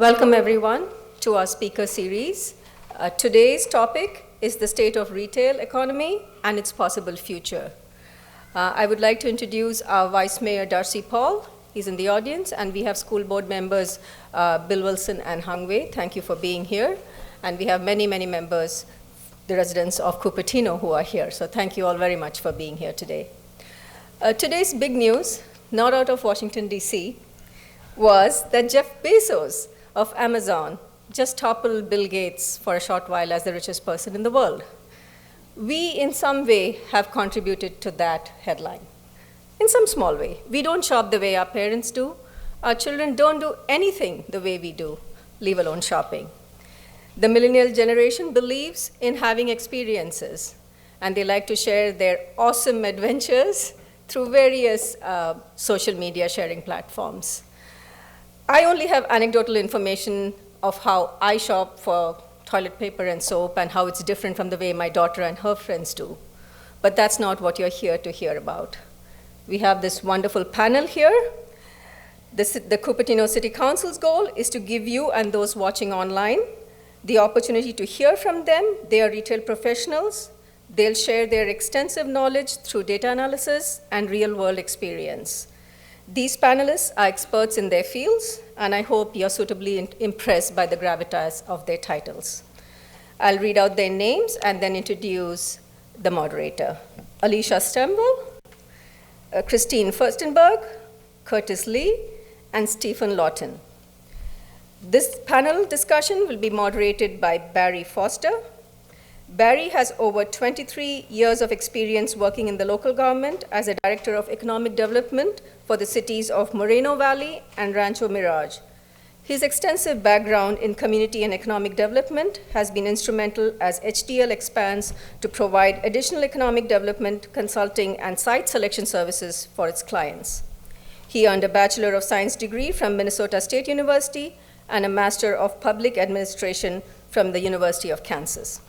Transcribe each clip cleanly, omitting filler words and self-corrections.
Welcome everyone to our speaker series. Today's topic is the state of retail economy and its possible future. I would like to introduce our Vice Mayor Darcy Paul. He's in the audience, and we have school board members Bill Wilson and Hung Wei. Thank you for being here. And we have many, many members, the residents of Cupertino, who are here. So thank you all very much for being here today. Today's big news, not out of Washington, D.C., was that Jeff Bezos of Amazon just toppled Bill Gates for a short while as the richest person in the world. We, in some way, have contributed to that headline. In some small way. We don't shop the way our parents do. Our children don't do anything the way we do, leave alone shopping. The millennial generation believes in having experiences, and they like to share their awesome adventures through various social media sharing platforms. I only have anecdotal information of how I shop for toilet paper and soap and how it's different from the way my daughter and her friends do. But that's not what you're here to hear about. We have this wonderful panel here. The Cupertino City Council's goal is to give you and those watching online the opportunity to hear from them. They are retail professionals. They'll share their extensive knowledge through data analysis and real-world experience. These panelists are experts in their fields, and I hope you're suitably impressed by the gravitas of their titles. I'll read out their names and then introduce the moderator. Alesha Shemwell, Christine Firstenberg, Curtis Leigh, and Stephen Lawton. This panel discussion will be moderated by Barry Foster. Barry has over 23 years of experience working in the local government as a director of economic development for the cities of Moreno Valley and Rancho Mirage. His extensive background in community and economic development has been instrumental as HDL expands to provide additional economic development, consulting, and site selection services for its clients. He earned a Bachelor of Science degree from Minnesota State University and a Master of Public Administration from the University of Kansas.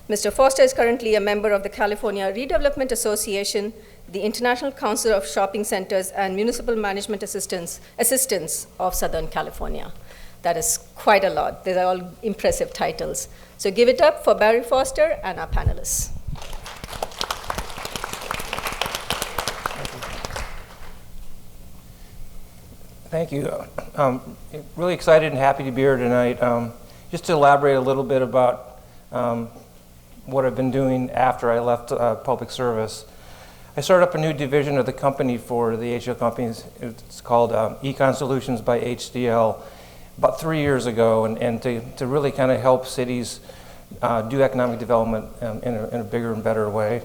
Mr. Foster is currently a member of the California Redevelopment Association, the International Council of Shopping Centers, and Municipal Management Assistance of Southern California. That is quite a lot. These are all impressive titles. So give it up for Barry Foster and our panelists. Thank you. Really excited and happy to be here tonight. Just to elaborate a little bit about what I've been doing after I left public service. I started up a new division of the company for the HDL companies. It's called Econ Solutions by HDL about 3 years ago, and to really kind of help cities do economic development in a bigger and better way.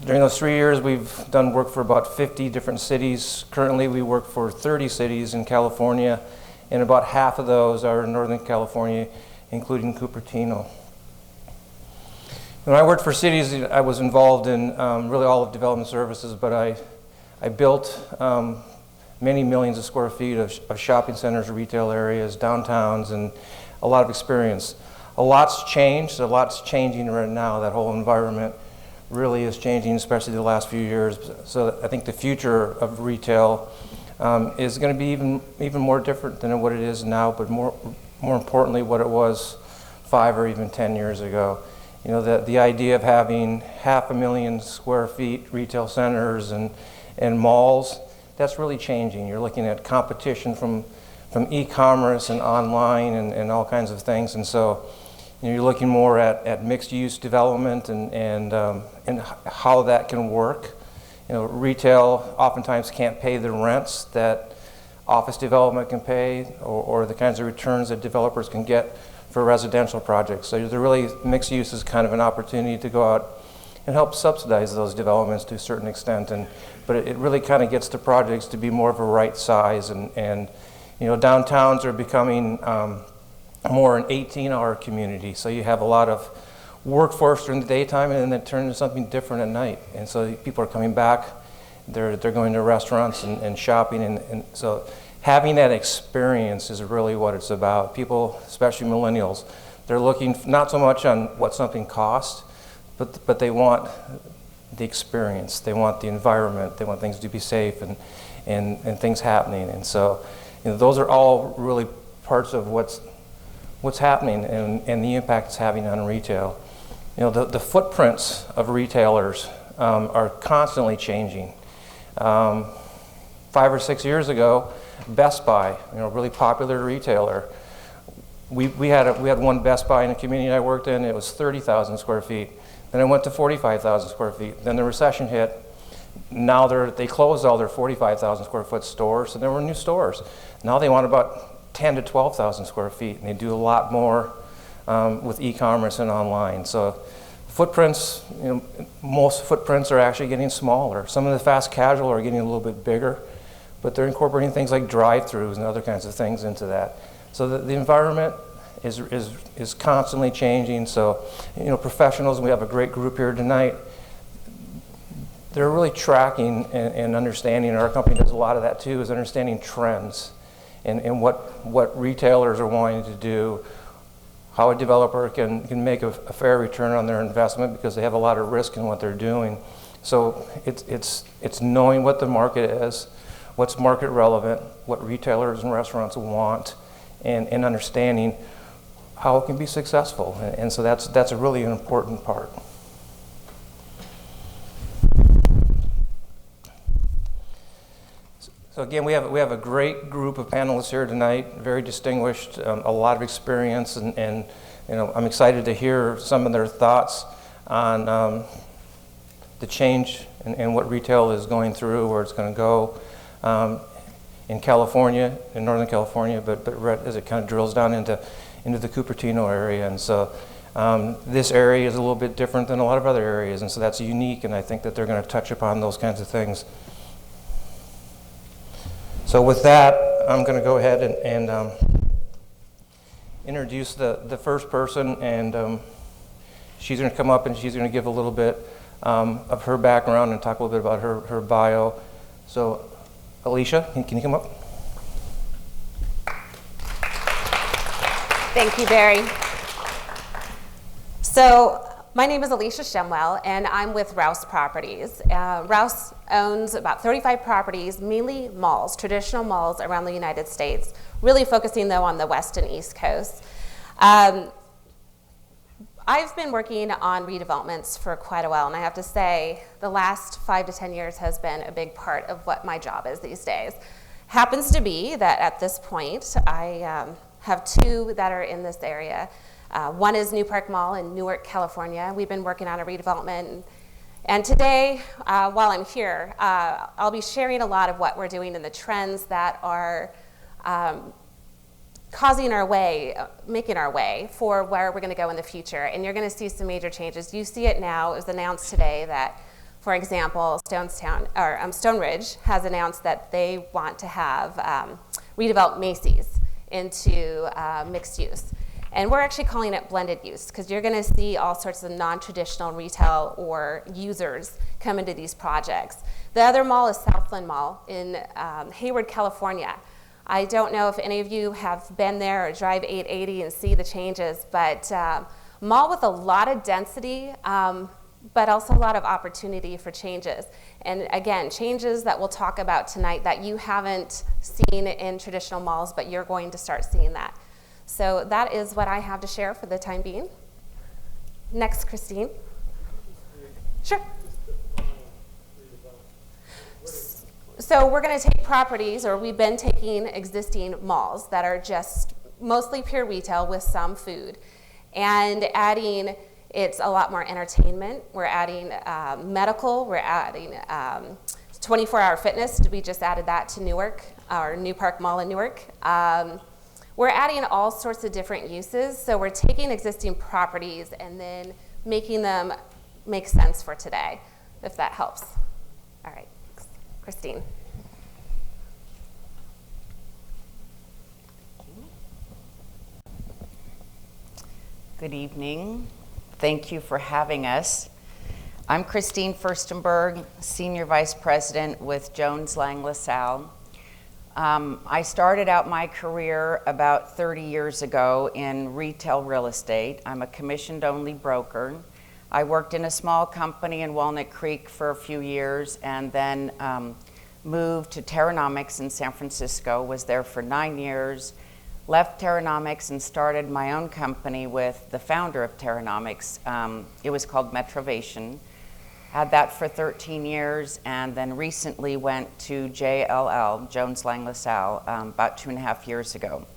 During those 3 years, we've done work for about 50 different cities. Currently, we work for 30 cities in California, and about half of those are in Northern California, including Cupertino. When I worked for cities, I was involved in really all of development services, but I built many millions of square feet of shopping centers, retail areas, downtowns, and a lot of experience. A lot's changed, a lot's changing right now. That whole environment really is changing, especially the last few years. So I think the future of retail is going to be even more different than what it is now, but more importantly, what it was 5 or even 10 years ago. You know, the idea of having 500,000 square feet retail centers and malls, that's really changing. You're looking at competition from e-commerce and online and all kinds of things. And so, you know, you're looking more at mixed-use development and how that can work. You know, retail oftentimes can't pay the rents that office development can pay or the kinds of returns that developers can get for residential projects. So the really mixed use is kind of an opportunity to go out and help subsidize those developments to a certain extent. But it really kind of gets the projects to be more of a right size. And you know, downtowns are becoming more an 18-hour community. So you have a lot of workforce during the daytime, and then it turns into something different at night. And so people are coming back. They're going to restaurants and shopping, and so having that experience is really what it's about. People, especially millennials, they're looking not so much on what something costs, but they want the experience. They want the environment. They want things to be safe and things happening. And so, you know, those are all really parts of what's happening and the impact it's having on retail. You know, the footprints of retailers are constantly changing. 5 or 6 years ago, Best Buy, you know, really popular retailer. We had one Best Buy in a community I worked in. It was 30,000 square feet. Then it went to 45,000 square feet. Then the recession hit. Now they closed all their 45,000 square foot stores, so there were new stores. Now they want about 10 to 12,000 square feet, and they do a lot more with e-commerce and online. So footprints, you know, most footprints are actually getting smaller. Some of the fast casual are getting a little bit bigger, but they're incorporating things like drive-throughs and other kinds of things into that. So the environment is constantly changing. So, you know, professionals, we have a great group here tonight. They're really tracking and understanding, and our company does a lot of that too, is understanding trends and what retailers are wanting to do, how a developer can make a fair return on their investment because they have a lot of risk in what they're doing. So it's knowing what the market is, what's market relevant, what retailers and restaurants want, and understanding how it can be successful. And so that's a really important part. So again, we have a great group of panelists here tonight, very distinguished, a lot of experience, and you know, I'm excited to hear some of their thoughts on the change and what retail is going through, where it's going to go in California, in Northern California, but as it kind of drills down into the Cupertino area. And so this area is a little bit different than a lot of other areas, and so that's unique, and I think that they're going to touch upon those kinds of things. So with that, I'm going to go ahead and introduce the first person, and she's going to come up and she's going to give a little bit of her background and talk a little bit about her bio. So Alesha, can you come up? Thank you, Barry. So my name is Alesha Shemwell, and I'm with Rouse Properties. Rouse owns about 35 properties, mainly malls, traditional malls around the United States, really focusing, though, on the West and East Coast. I've been working on redevelopments for quite a while, and I have to say the last 5 to 10 years has been a big part of what my job is these days. Happens to be that at this point, I have 2 that are in this area. One is New Park Mall in Newark, California. We've been working on a redevelopment. And today, while I'm here, I'll be sharing a lot of what we're doing and the trends that are making our way for where we're going to go in the future. And you're going to see some major changes. You see it now. It was announced today that, for example, Stone Ridge has announced that they want to have redevelop Macy's into mixed use. And we're actually calling it blended use because you're going to see all sorts of non-traditional retail or users come into these projects. The other mall is Southland Mall in Hayward, California. I don't know if any of you have been there or drive 880 and see the changes, but mall with a lot of density, but also a lot of opportunity for changes. And again, changes that we'll talk about tonight that you haven't seen in traditional malls, but you're going to start seeing that. So that is what I have to share for the time being. Next, Christine. Sure. So we're going to take properties, or we've been taking existing malls that are just mostly pure retail with some food, and adding, it's a lot more entertainment. We're adding medical. We're adding 24-hour fitness. We just added that to Newark, our New Park Mall in Newark. We're adding all sorts of different uses, so we're taking existing properties and then making them make sense for today, if that helps. All right, Christine. Good evening. Thank you for having us. I'm Christine Firstenberg, Senior Vice President with Jones Lang LaSalle. I started out my career about 30 years ago in retail real estate. I'm a commissioned-only broker. I worked in a small company in Walnut Creek for a few years and then moved to Terranomics in San Francisco, was there for 9 years, left Terranomics and started my own company with the founder of Terranomics. It was called Metrovation. Had that for 13 years, and then recently went to JLL, Jones Lang LaSalle, about 2.5 years ago.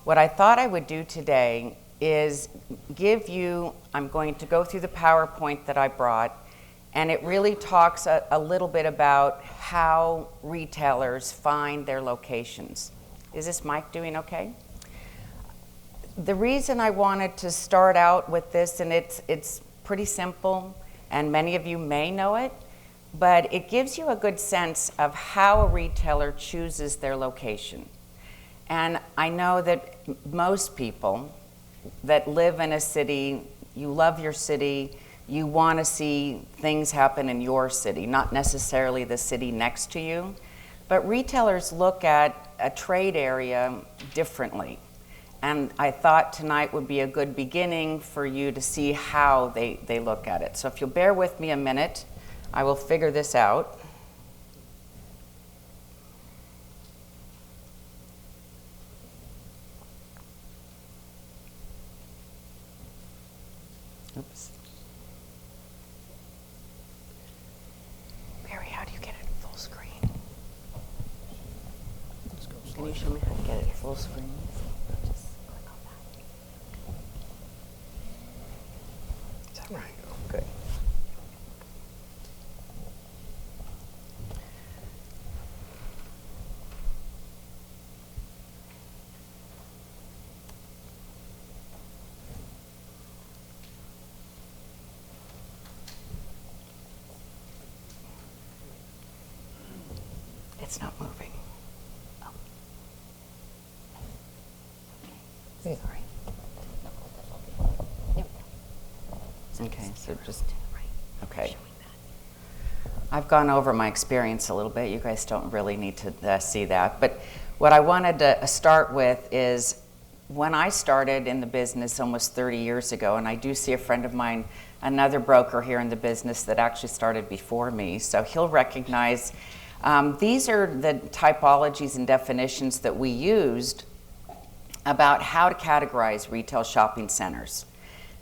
What I thought I would do today is give you, I'm going to go through the PowerPoint that I brought, and it really talks a little bit about how retailers find their locations. Is this mic doing okay? The reason I wanted to start out with this, and it's pretty simple, and many of you may know it, but it gives you a good sense of how a retailer chooses their location. And I know that most people that live in a city, you love your city, you want to see things happen in your city, not necessarily the city next to you. But retailers look at a trade area differently. And I thought tonight would be a good beginning for you to see how they look at it. So if you'll bear with me a minute, I will figure this out. Oops. Barry, how do you get it full screen? Can you show me how to get it full screen? Just click on that. Is that right? Good. It's not moving. Oh. Sorry. Yep. Okay, so just, okay. I've gone over my experience a little bit. You guys don't really need to see that. But what I wanted to start with is when I started in the business almost 30 years ago, and I do see a friend of mine, another broker here in the business that actually started before me, so he'll recognize these are the typologies and definitions that we used about how to categorize retail shopping centers.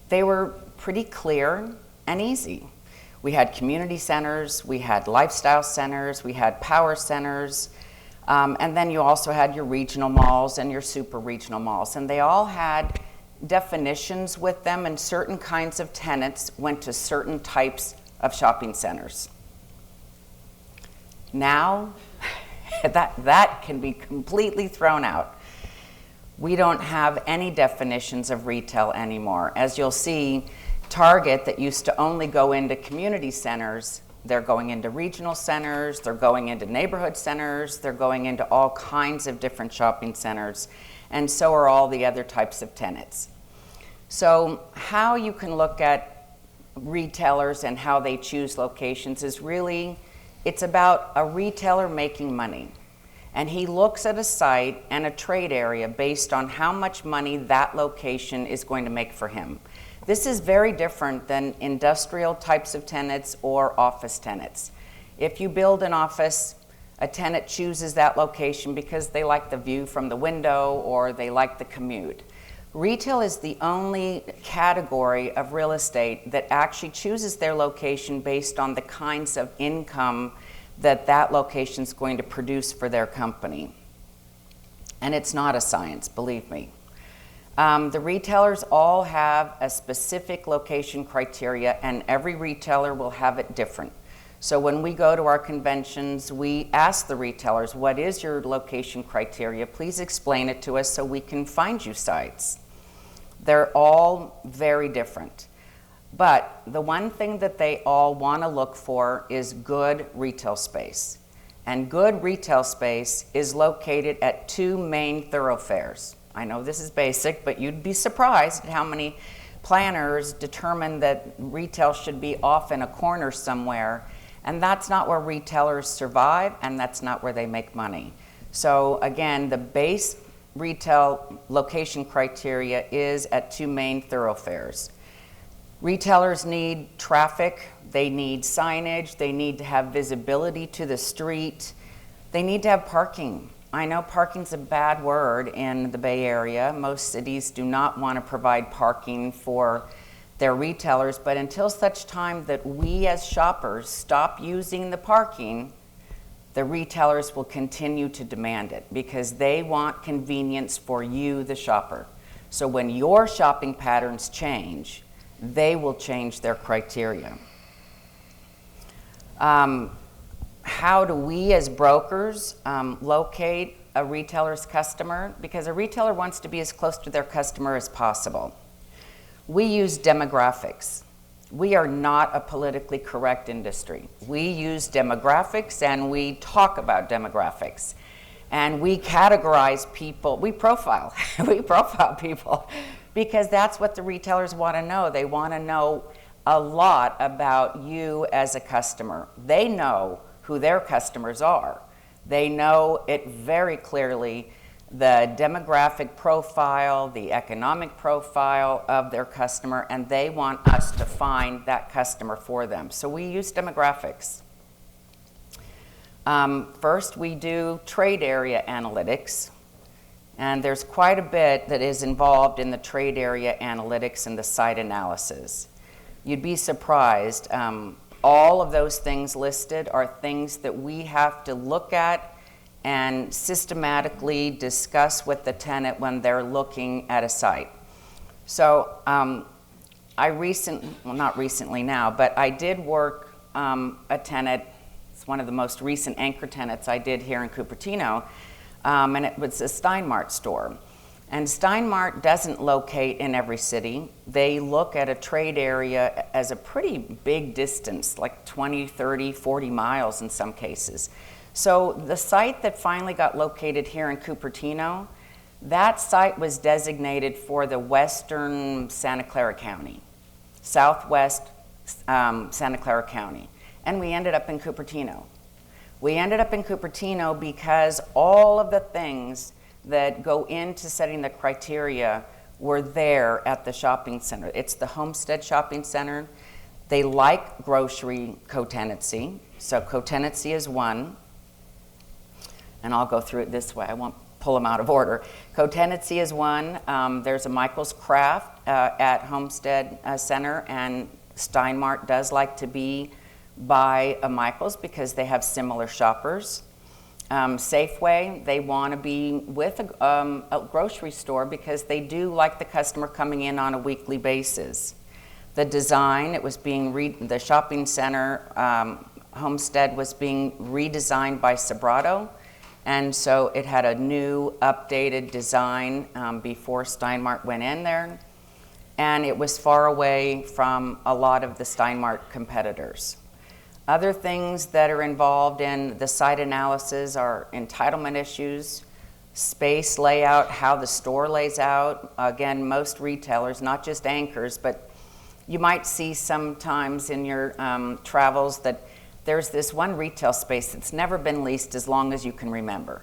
They were pretty clear and easy. We had community centers, we had lifestyle centers, we had power centers, and then you also had your regional malls and your super regional malls. And they all had definitions with them, and certain kinds of tenants went to certain types of shopping centers. Now, that can be completely thrown out. We don't have any definitions of retail anymore. As you'll see, Target, that used to only go into community centers, they're going into regional centers, they're going into neighborhood centers, they're going into all kinds of different shopping centers, and so are all the other types of tenants. So how you can look at retailers and how they choose locations is really, it's about a retailer making money. And he looks at a site and a trade area based on how much money that location is going to make for him. This is very different than industrial types of tenants or office tenants. If you build an office, a tenant chooses that location because they like the view from the window or they like the commute. Retail is the only category of real estate that actually chooses their location based on the kinds of income that that location is going to produce for their company. And it's not a science, believe me. The retailers all have a specific location criteria, and every retailer will have it different. So when we go to our conventions, we ask the retailers, what is your location criteria? Please explain it to us so we can find you sites. They're all very different. But the one thing that they all want to look for is good retail space. And good retail space is located at two main thoroughfares. I know this is basic, but you'd be surprised at how many planners determine that retail should be off in a corner somewhere. And that's not where retailers survive, and that's not where they make money. So again, the base retail location criteria is at two main thoroughfares. Retailers need traffic, they need signage, they need to have visibility to the street, they need to have parking. I know parking's a bad word in the Bay Area. Most cities do not want to provide parking for their retailers, but until such time that we as shoppers stop using the parking, the retailers will continue to demand it because they want convenience for you, the shopper. So when your shopping patterns change, they will change their criteria. How do we as brokers locate a retailer's customer? Because a retailer wants to be as close to their customer as possible. We use demographics. We are not a politically correct industry. We use demographics and we talk about demographics. And we categorize people, we profile, we profile people because that's what the retailers want to know. They want to know a lot about you as a customer. They know who their customers are. They know it very clearly, the demographic profile, the economic profile of their customer, and they want us to find that customer for them. So we use demographics. First, we do trade area analytics, and there's quite a bit that is involved in the trade area analytics and the site analysis. You'd be surprised. All of those things listed are things that we have to look at and systematically discuss with the tenant when they're looking at a site. So not recently now, but I did work a tenant. It's one of the most recent anchor tenants I did here in Cupertino, and it was a Steinmart store. And Steinmart doesn't locate in every city. They look at a trade area as a pretty big distance, like 20, 30, 40 miles in some cases. So the site that finally got located here in Cupertino, that site was designated for the western Santa Clara County, southwest Santa Clara County. And we ended up in Cupertino. We ended up in Cupertino because all of the things that go into setting the criteria were there at the shopping center. It's the Homestead Shopping Center. They like grocery co-tenancy. So co-tenancy is one. And I'll go through it this way. I won't pull them out of order. Co-tenancy is one. There's a Michael's Craft at Homestead Center, and Steinmart does like to be by a Michael's because they have similar shoppers. Safeway, they want to be with a grocery store because they do like the customer coming in on a weekly basis. The design, it was being the shopping center, Homestead was being redesigned by Sobrato, and so it had a new updated design before Steinmart went in there, and it was far away from a lot of the Steinmart competitors. Other things that are involved in the site analysis are entitlement issues, space layout, how the store lays out. Again, most retailers, not just anchors, but you might see sometimes in your travels that there's this one retail space that's never been leased as long as you can remember.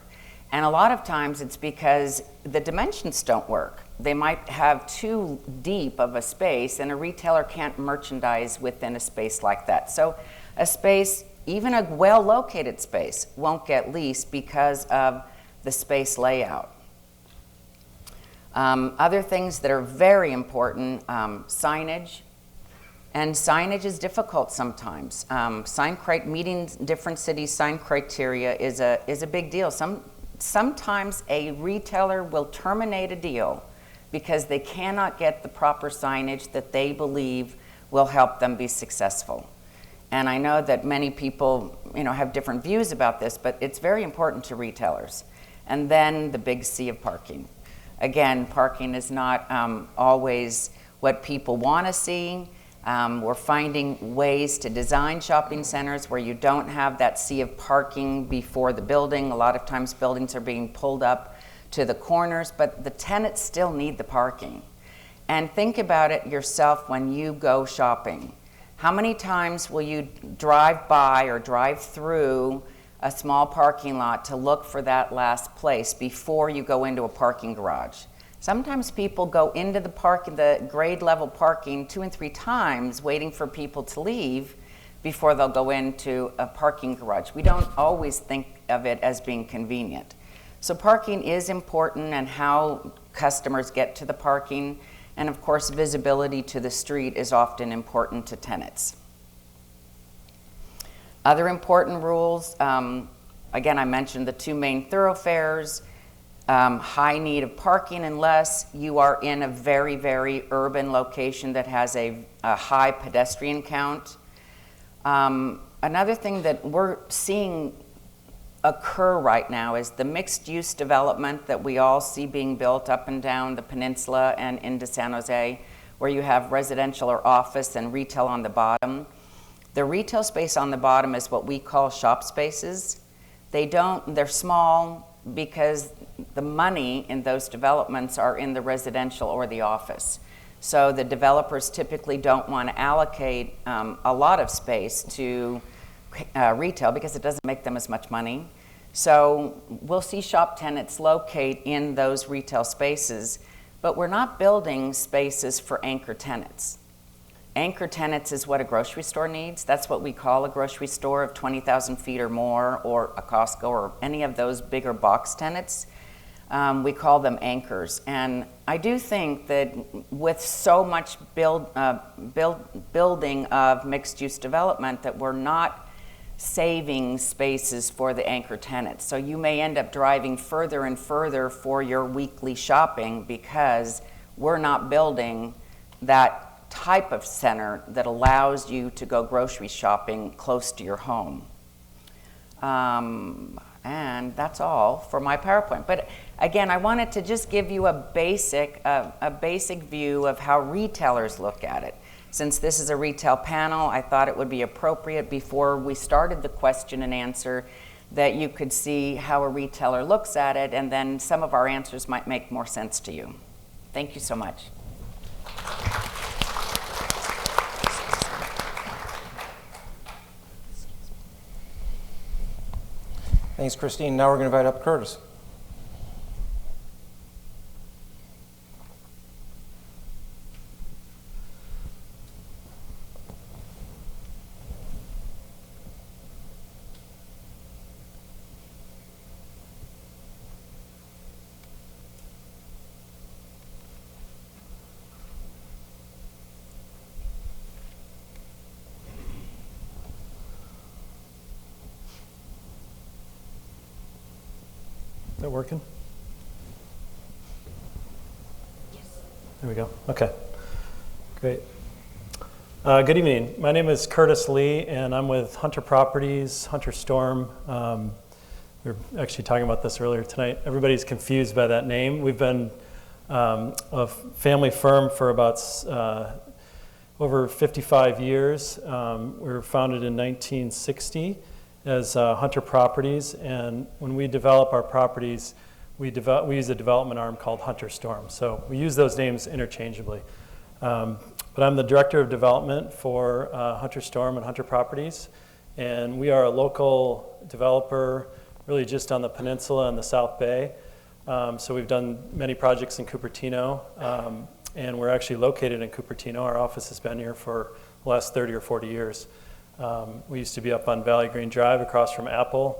And a lot of times it's because the dimensions don't work. They might have too deep of a space, and a retailer can't merchandise within a space like that. So a space, even a well-located space, won't get leased because of the space layout. Other things that are very important, signage. And signage is difficult sometimes. Meeting different cities' sign criteria is a big deal. Sometimes a retailer will terminate a deal because they cannot get the proper signage that they believe will help them be successful. And I know that many people, have different views about this, but it's very important to retailers. And then the big C of parking. Again, parking is not always what people want to see. We're finding ways to design shopping centers where you don't have that sea of parking before the building. A lot of times buildings are being pulled up to the corners, but the tenants still need the parking. And think about it yourself when you go shopping. How many times will you drive by or drive through a small parking lot to look for that last place before you go into a parking garage? Sometimes people go into the grade level parking 2 and 3 times waiting for people to leave before they'll go into a parking garage. We don't always think of it as being convenient. So parking is important, and how customers get to the parking, and of course visibility to the street is often important to tenants. Other important rules, again, I mentioned the two main thoroughfares, high need of parking unless you are in a very, very urban location that has a high pedestrian count. Another thing that we're seeing occur right now is the mixed-use development that we all see being built up and down the peninsula and into San Jose, where you have residential or office and retail on the bottom. The retail space on the bottom is what we call shop spaces. They're small because the money in those developments are in the residential or the office. So the developers typically don't want to allocate a lot of space to retail because it doesn't make them as much money. So we'll see shop tenants locate in those retail spaces, but we're not building spaces for anchor tenants. Anchor tenants is what a grocery store needs. That's what we call a grocery store of 20,000 feet or more, or a Costco, or any of those bigger box tenants. We call them anchors. And I do think that with so much building of mixed-use development that we're not saving spaces for the anchor tenants. So you may end up driving further and further for your weekly shopping because we're not building that type of center that allows you to go grocery shopping close to your home. And that's all for my PowerPoint. But again, I wanted to just give you a basic view of how retailers look at it. Since this is a retail panel, I thought it would be appropriate before we started the question and answer that you could see how a retailer looks at it, and then some of our answers might make more sense to you. Thank you so much. Thanks, Christine. Now we're going to invite up Curtis. Is that working? Yes. There we go. Okay. Great. Good evening. My name is Curtis Leigh, and I'm with Hunter Properties, Hunter Storm. We were actually talking about this earlier tonight. Everybody's confused by that name. We've been a family firm for about over 55 years. We were founded in 1960. As Hunter Properties, and when we develop our properties, we use a development arm called Hunter Storm. So we use those names interchangeably. But I'm the Director of Development for Hunter Storm and Hunter Properties, and we are a local developer really just on the peninsula and the South Bay. So we've done many projects in Cupertino, and we're actually located in Cupertino. Our office has been here for the last 30 or 40 years. We used to be up on Valley Green Drive across from Apple's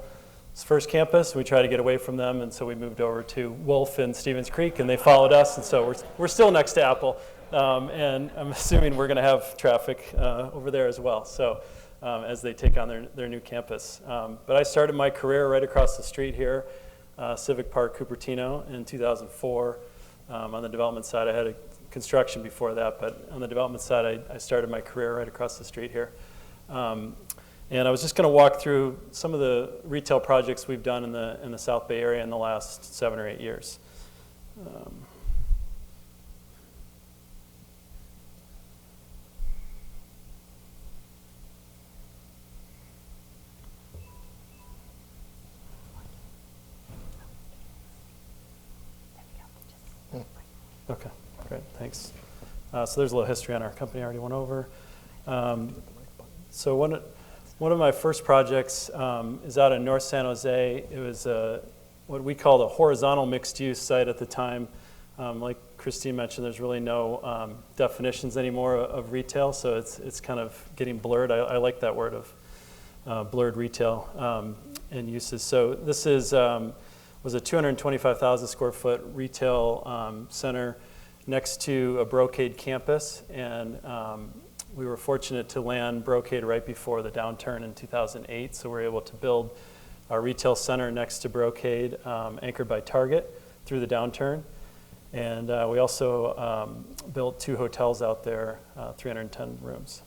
first campus. We tried to get away from them, and so we moved over to Wolf and Stevens Creek, and they followed us, and so we're still next to Apple. And I'm assuming we're going to have traffic over there as well, so as they take on their new campus. But I started my career right across the street here, Civic Park, Cupertino, in 2004. On the development side, I had a construction before that, but on the development side, I started my career right across the street here. And I was just going to walk through some of the retail projects we've done in the South Bay area in the last 7 or 8 years. Okay, great, thanks. So there's a little history on our company I already went over. So one of my first projects is out in North San Jose. It was what we called a horizontal mixed-use site at the time. Like Christine mentioned, there's really no definitions anymore of retail, so it's kind of getting blurred. I like that word of blurred retail and uses. So this is was a 225,000 square foot retail center next to a Brocade campus, and we were fortunate to land Brocade right before the downturn in 2008, so we were able to build our retail center next to Brocade, anchored by Target through the downturn. And we also built 2 hotels out there, 310 rooms.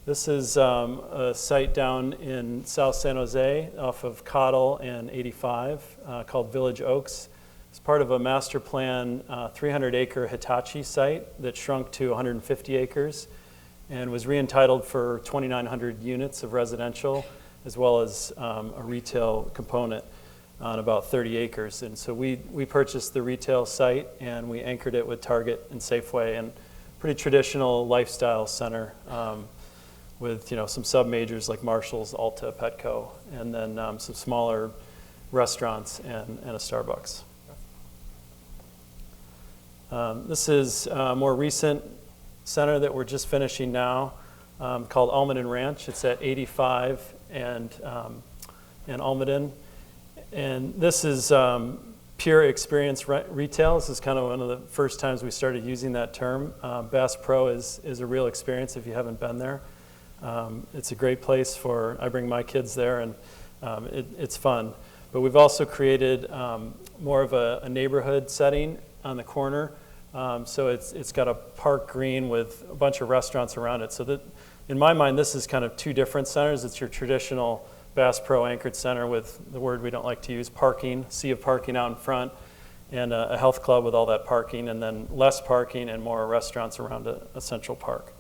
This is a site down in South San Jose off of Cottle and 85 called Village Oaks. It's part of a master plan 300-acre Hitachi site that shrunk to 150 acres and was re-entitled for 2,900 units of residential as well as a retail component on about 30 acres. And so we purchased the retail site and we anchored it with Target and Safeway, and pretty traditional lifestyle center with some sub-majors like Marshall's, Ulta, Petco, and then some smaller restaurants and a Starbucks. This is a more recent center that we're just finishing now called Almaden Ranch. It's at 85 and Almaden. And this is pure experience retail. This is kind of one of the first times we started using that term. Bass Pro is a real experience if you haven't been there. It's a great place I bring my kids there, and it's fun. But we've also created more of a neighborhood setting on the corner. So it's got a park green with a bunch of restaurants around it. So that, in my mind, this is kind of 2 different centers. It's your traditional Bass Pro anchored center with the word we don't like to use, parking, sea of parking out in front, and a health club with all that parking, and then less parking and more restaurants around a central park.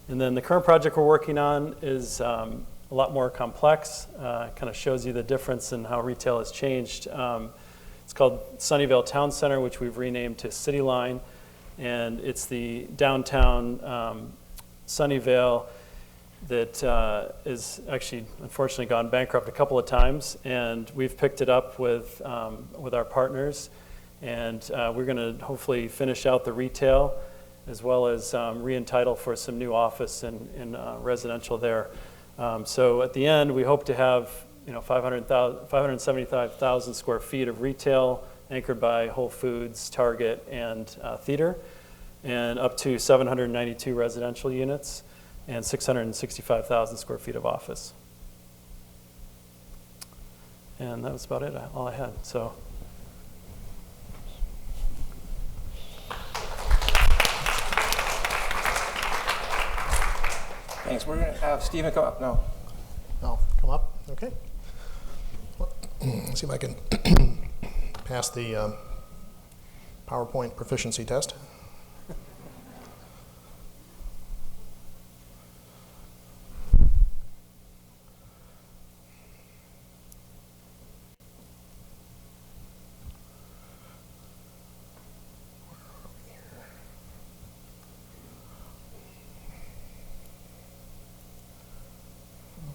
And then the current project we're working on is a lot more complex. Kind of shows you the difference in how retail has changed. It's called Sunnyvale Town Center, which we've renamed to City Line, and it's the downtown Sunnyvale that is actually unfortunately gone bankrupt a couple of times, and we've picked it up with our partners, and we're going to hopefully finish out the retail as well as re-entitle for some new office and residential there. So at the end, we hope to have 575,000 square feet of retail anchored by Whole Foods, Target, and theater, and up to 792 residential units and 665,000 square feet of office. And that was about it, all I had. So. Thanks. We're going to have Stephen come up now. I'll come up. Okay. Let's see if I can pass the PowerPoint proficiency test.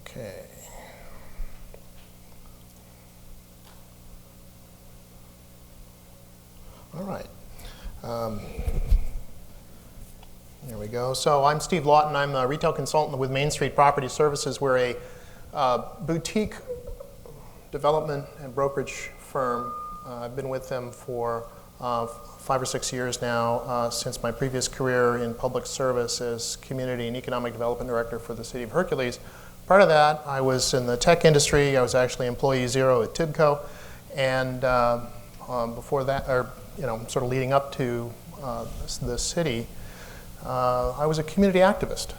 Okay. All right. There we go. So I'm Steve Lawton. I'm a retail consultant with Main Street Property Services. We're a boutique development and brokerage firm. I've been with them for 5 or 6 years now, since my previous career in public service as Community and Economic Development Director for the City of Hercules. Part of that, I was in the tech industry. I was actually employee 0 at Tibco, and before that, or sort of leading up to the city, I was a community activist.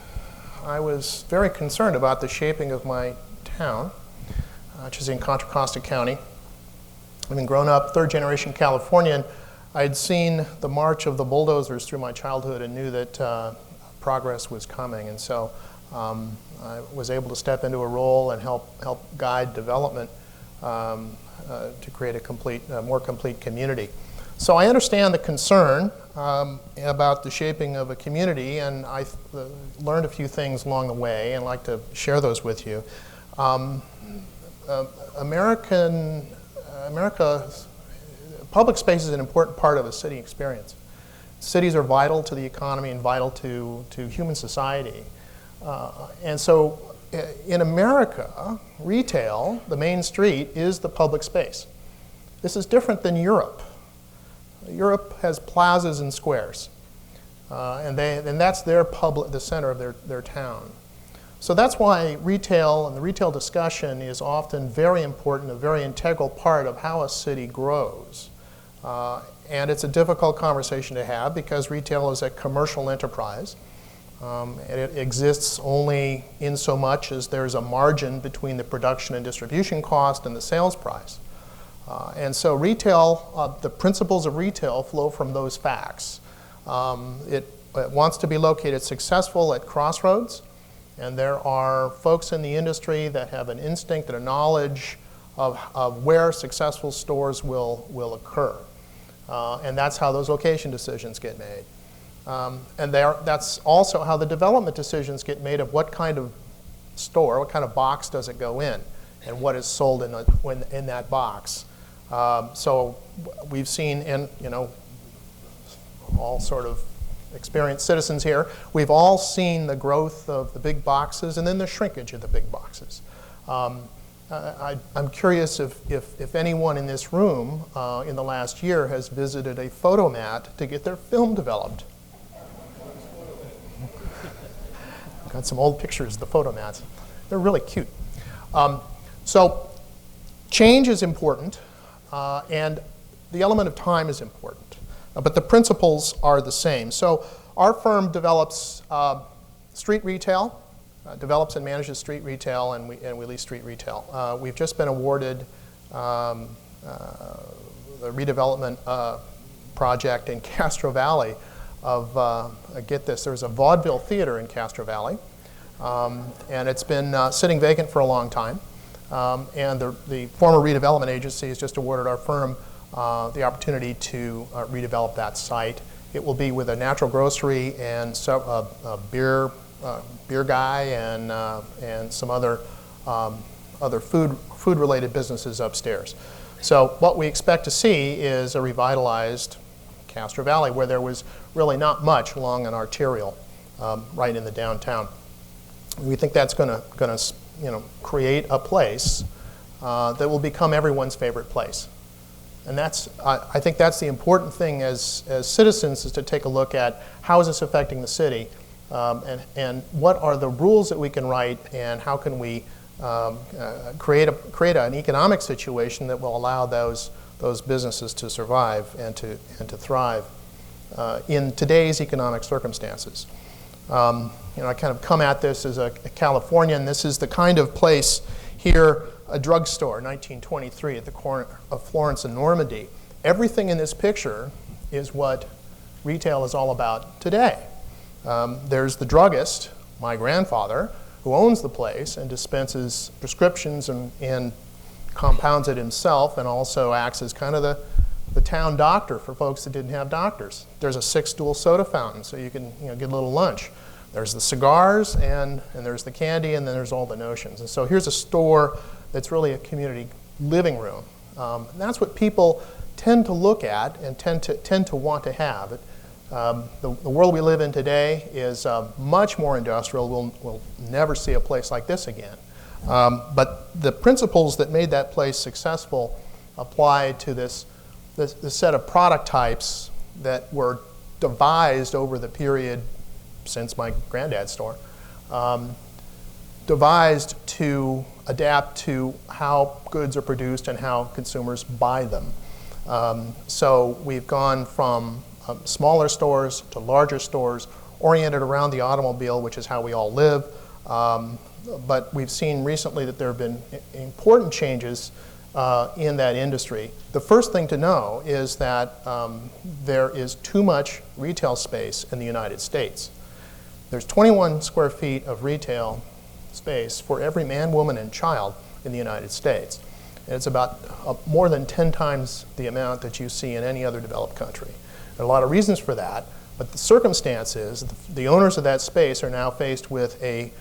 I was very concerned about the shaping of my town, which is in Contra Costa County. Having grown up third-generation Californian, I'd seen the march of the bulldozers through my childhood and knew that progress was coming, and so I was able to step into a role and help guide development to create a more complete community. So I understand the concern about the shaping of a community, and I learned a few things along the way and I'd like to share those with you. America, public space is an important part of a city experience. Cities are vital to the economy and vital to human society. And so in America, retail, the main street, is the public space. This is different than Europe. Europe has plazas and squares, and that's the center of their town. So that's why retail and the retail discussion is often very important, a very integral part of how a city grows. And it's a difficult conversation to have because retail is a commercial enterprise. And it exists only in so much as there's a margin between the production and distribution cost and the sales price. And so retail, the principles of retail flow from those facts. It wants to be located successful at crossroads, and there are folks in the industry that have an instinct and a knowledge of where successful stores will occur. And that's how those location decisions get made. And that's also how the development decisions get made of what kind of store, what kind of box does it go in, and what is sold in that box. So we've seen, all sort of experienced citizens here, we've all seen the growth of the big boxes and then the shrinkage of the big boxes. I'm curious if anyone in this room in the last year has visited a photomat to get their film developed. Got some old pictures of the photomats. They're really cute. So change is important, and the element of time is important. But the principles are the same. So our firm develops street retail, develops and manages street retail, and we lease street retail. We've just been awarded the redevelopment project in Castro Valley of, get this, there's a vaudeville theater in Castro Valley, and it's been sitting vacant for a long time. And the former redevelopment agency has just awarded our firm the opportunity to redevelop that site. It will be with a natural grocery and a beer guy and some other food-related businesses upstairs. So what we expect to see is a revitalized Castro Valley, where there was really not much along an arterial right in the downtown. We think that's going to create a place that will become everyone's favorite place. And I think that's the important thing as citizens, is to take a look at how is this affecting the city, and what are the rules that we can write, and how can we create an economic situation that will allow those businesses to survive and to thrive in today's economic circumstances. I kind of come at this as a Californian. This is the kind of place here, a drugstore, 1923, at the corner of Florence and Normandy. Everything in this picture is what retail is all about today. There's the druggist, my grandfather, who owns the place and dispenses prescriptions and compounds it himself, and also acts as kind of the town doctor for folks that didn't have doctors. There's a 6-stool soda fountain, so you can get a little lunch. There's the cigars, and there's the candy, and then there's all the notions. And so here's a store that's really a community living room. And that's what people tend to look at and tend to want to have. The world we live in today is much more industrial. We'll never see a place like this again. But the principles that made that place successful apply to this set of product types that were devised over the period since my granddad's store, devised to adapt to how goods are produced and how consumers buy them. So we've gone from smaller stores to larger stores, oriented around the automobile, which is how we all live. But we've seen recently that there have been important changes in that industry. The first thing to know is that there is too much retail space in the United States. There's 21 square feet of retail space for every man, woman, and child in the United States. And it's about more than 10 times the amount that you see in any other developed country. There are a lot of reasons for that, but the circumstance is the owners of that space are now faced with a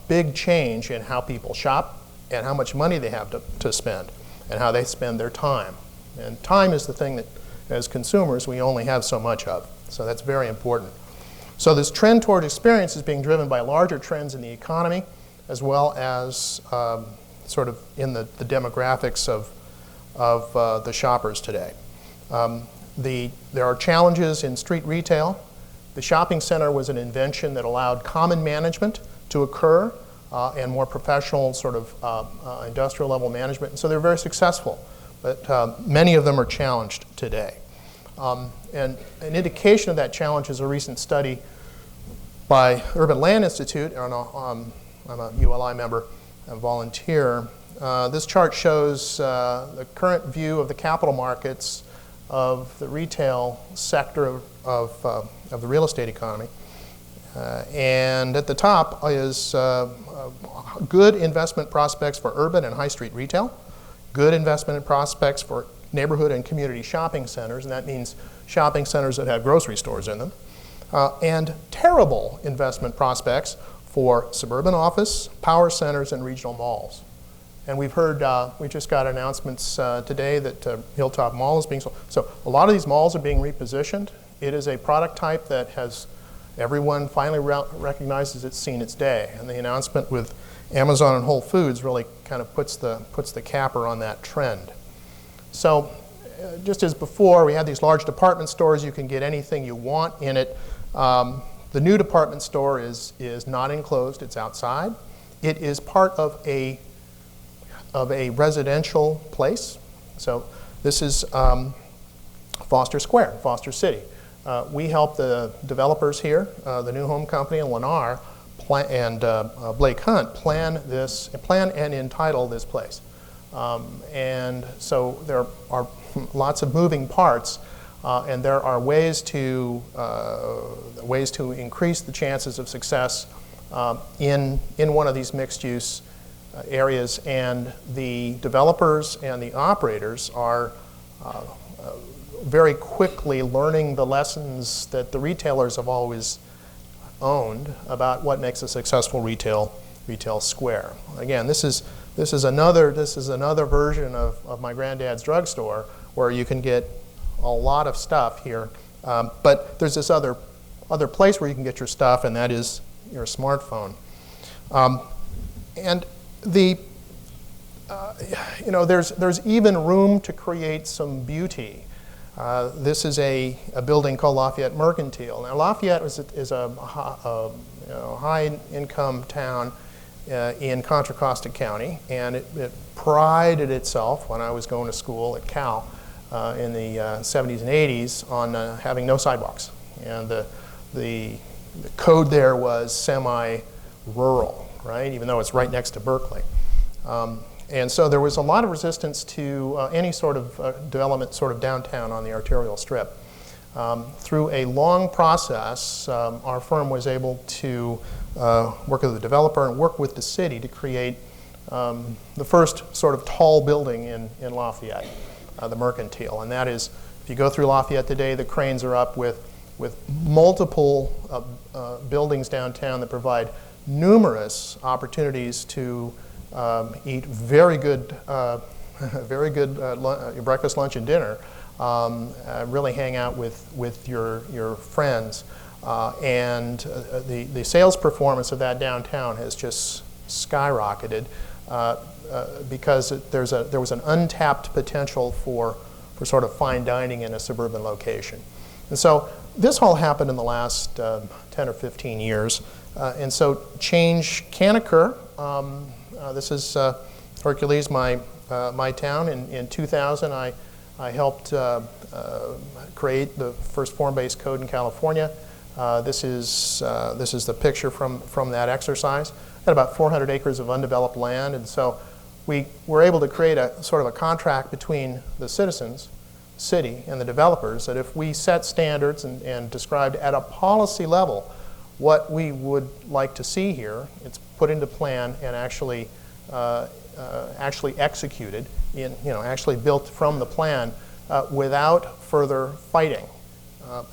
big change in how people shop and how much money they have to spend and how they spend their time. And time is the thing that, as consumers, we only have so much of. So that's very important. So this trend toward experience is being driven by larger trends in the economy, as well as sort of in the demographics of the shoppers today. There are challenges in street retail. The shopping center was an invention that allowed common management to occur and more professional sort of industrial level management. And so they're very successful, but many of them are challenged today. And an indication of that challenge is a recent study by Urban Land Institute. I'm a ULI member, a volunteer. This chart shows the current view of the capital markets of the retail sector of the real estate economy. And at the top is good investment prospects for urban and high street retail, good investment prospects for neighborhood and community shopping centers, and that means shopping centers that have grocery stores in them, and terrible investment prospects for suburban office, power centers, and regional malls. And we've heard, we just got announcements today that Hilltop Mall is being sold. So a lot of these malls are being repositioned. It is a product type that has, everyone finally recognizes it's seen its day. And the announcement with Amazon and Whole Foods really kind of puts the capper on that trend. So just as before, we had these large department stores. You can get anything you want in it. The new department store is not enclosed, it's outside. It is part of a residential place. So this is Foster Square, Foster City. We help the developers here, the New Home Company and Lennar, and Blake Hunt plan and entitle this place. And so there are lots of moving parts, and there are ways to increase the chances of success in one of these mixed-use areas, and the developers and the operators are very quickly learning the lessons that the retailers have always owned about what makes a successful retail square. Again, this is another version of my granddad's drugstore where you can get a lot of stuff here, but there's this other place where you can get your stuff, and that is your smartphone. And there's even room to create some beauty. This is a building called Lafayette Mercantile. Now, Lafayette is a high-income town in Contra Costa County, and it prided itself, when I was going to school at Cal in the 70s and 80s, on having no sidewalks. And the code there was semi-rural, right, even though it's right next to Berkeley. And so there was a lot of resistance to any sort of development sort of downtown on the arterial strip. Through a long process, our firm was able to work with the developer and work with the city to create the first sort of tall building in Lafayette, the Mercantile. And that is, if you go through Lafayette today, the cranes are up with multiple buildings downtown that provide numerous opportunities to eat very good breakfast, lunch, and dinner. Really hang out with your friends, and the sales performance of that downtown has just skyrocketed because there was an untapped potential for sort of fine dining in a suburban location. And so this all happened in the last 10 or 15 years, and so change can occur. This is Hercules, my town. In 2000, I helped create the first form-based code in California. This is the picture from that exercise. Had about 400 acres of undeveloped land, and so we were able to create a sort of a contract between the citizens, city, and the developers that if we set standards and described at a policy level what we would like to see here, it's put into plan and actually executed, actually built from the plan without further fighting.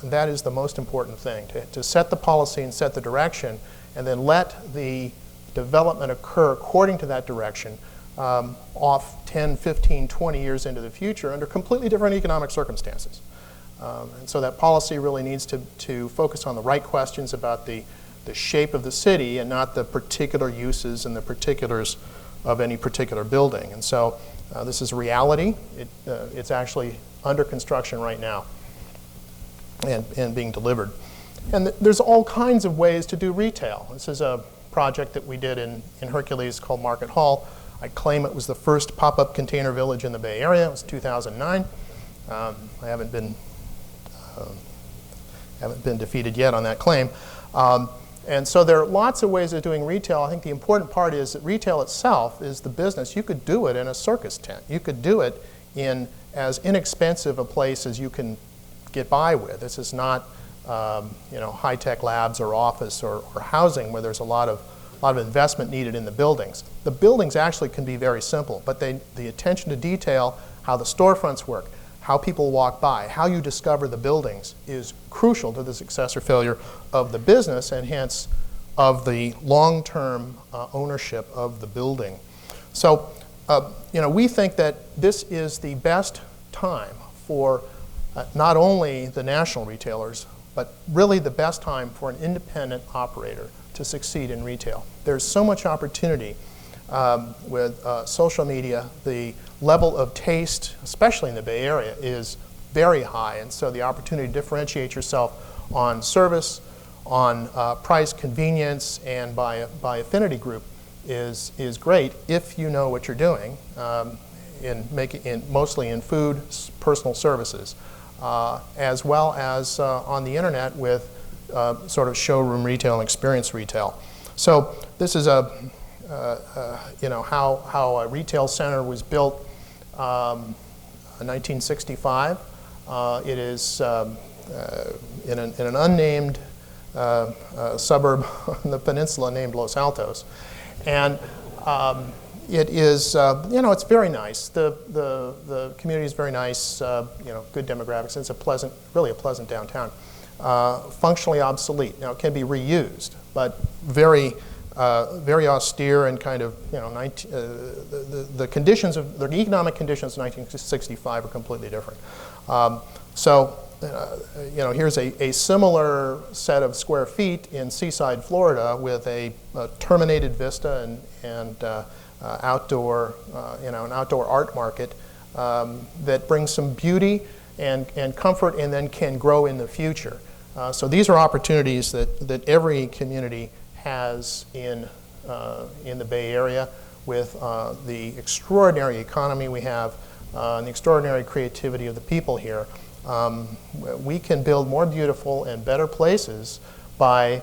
And that is the most important thing, to set the policy and set the direction, and then let the development occur according to that direction off 10, 15, 20 years into the future under completely different economic circumstances. And so that policy really needs to focus on the right questions about the the shape of the city and not the particular uses and the particulars of any particular building. And so this is reality. It's actually under construction right now and being delivered. And there's all kinds of ways to do retail. This is a project that we did in Hercules called Market Hall. I claim it was the first pop-up container village in the Bay Area. It was 2009. I haven't been defeated yet on that claim. And so there are lots of ways of doing retail. I think the important part is that retail itself is the business. You could do it in a circus tent. You could do it in as inexpensive a place as you can get by with. This is not high-tech labs or office or housing where there's a lot of investment needed in the buildings. The buildings actually can be very simple, but the attention to detail, how the storefronts work, how people walk by, how you discover the buildings is crucial to the success or failure of the business and hence of the long-term ownership of the building. So, we think that this is the best time for not only the national retailers, but really the best time for an independent operator to succeed in retail. There's so much opportunity with social media. The level of taste, especially in the Bay Area, is very high, and so the opportunity to differentiate yourself on service, on price, convenience, and by affinity group is great if you know what you're doing, mostly in food, personal services, as well as on the internet with sort of showroom retail and experience retail. So this is how a retail center was built in 1965. It is in an unnamed suburb on the peninsula named Los Altos. And it is, it's very nice. The community is very nice, good demographics. It's really a pleasant downtown. Functionally obsolete. Now, it can be reused, but very austere and kind of, the conditions of, the economic conditions of 1965 are completely different. Here's a similar set of square feet in Seaside, Florida, with a terminated vista and outdoor, an outdoor art market that brings some beauty and comfort, and then can grow in the future. So these are opportunities that every community has in the Bay Area with the extraordinary economy we have and the extraordinary creativity of the people here. We can build more beautiful and better places by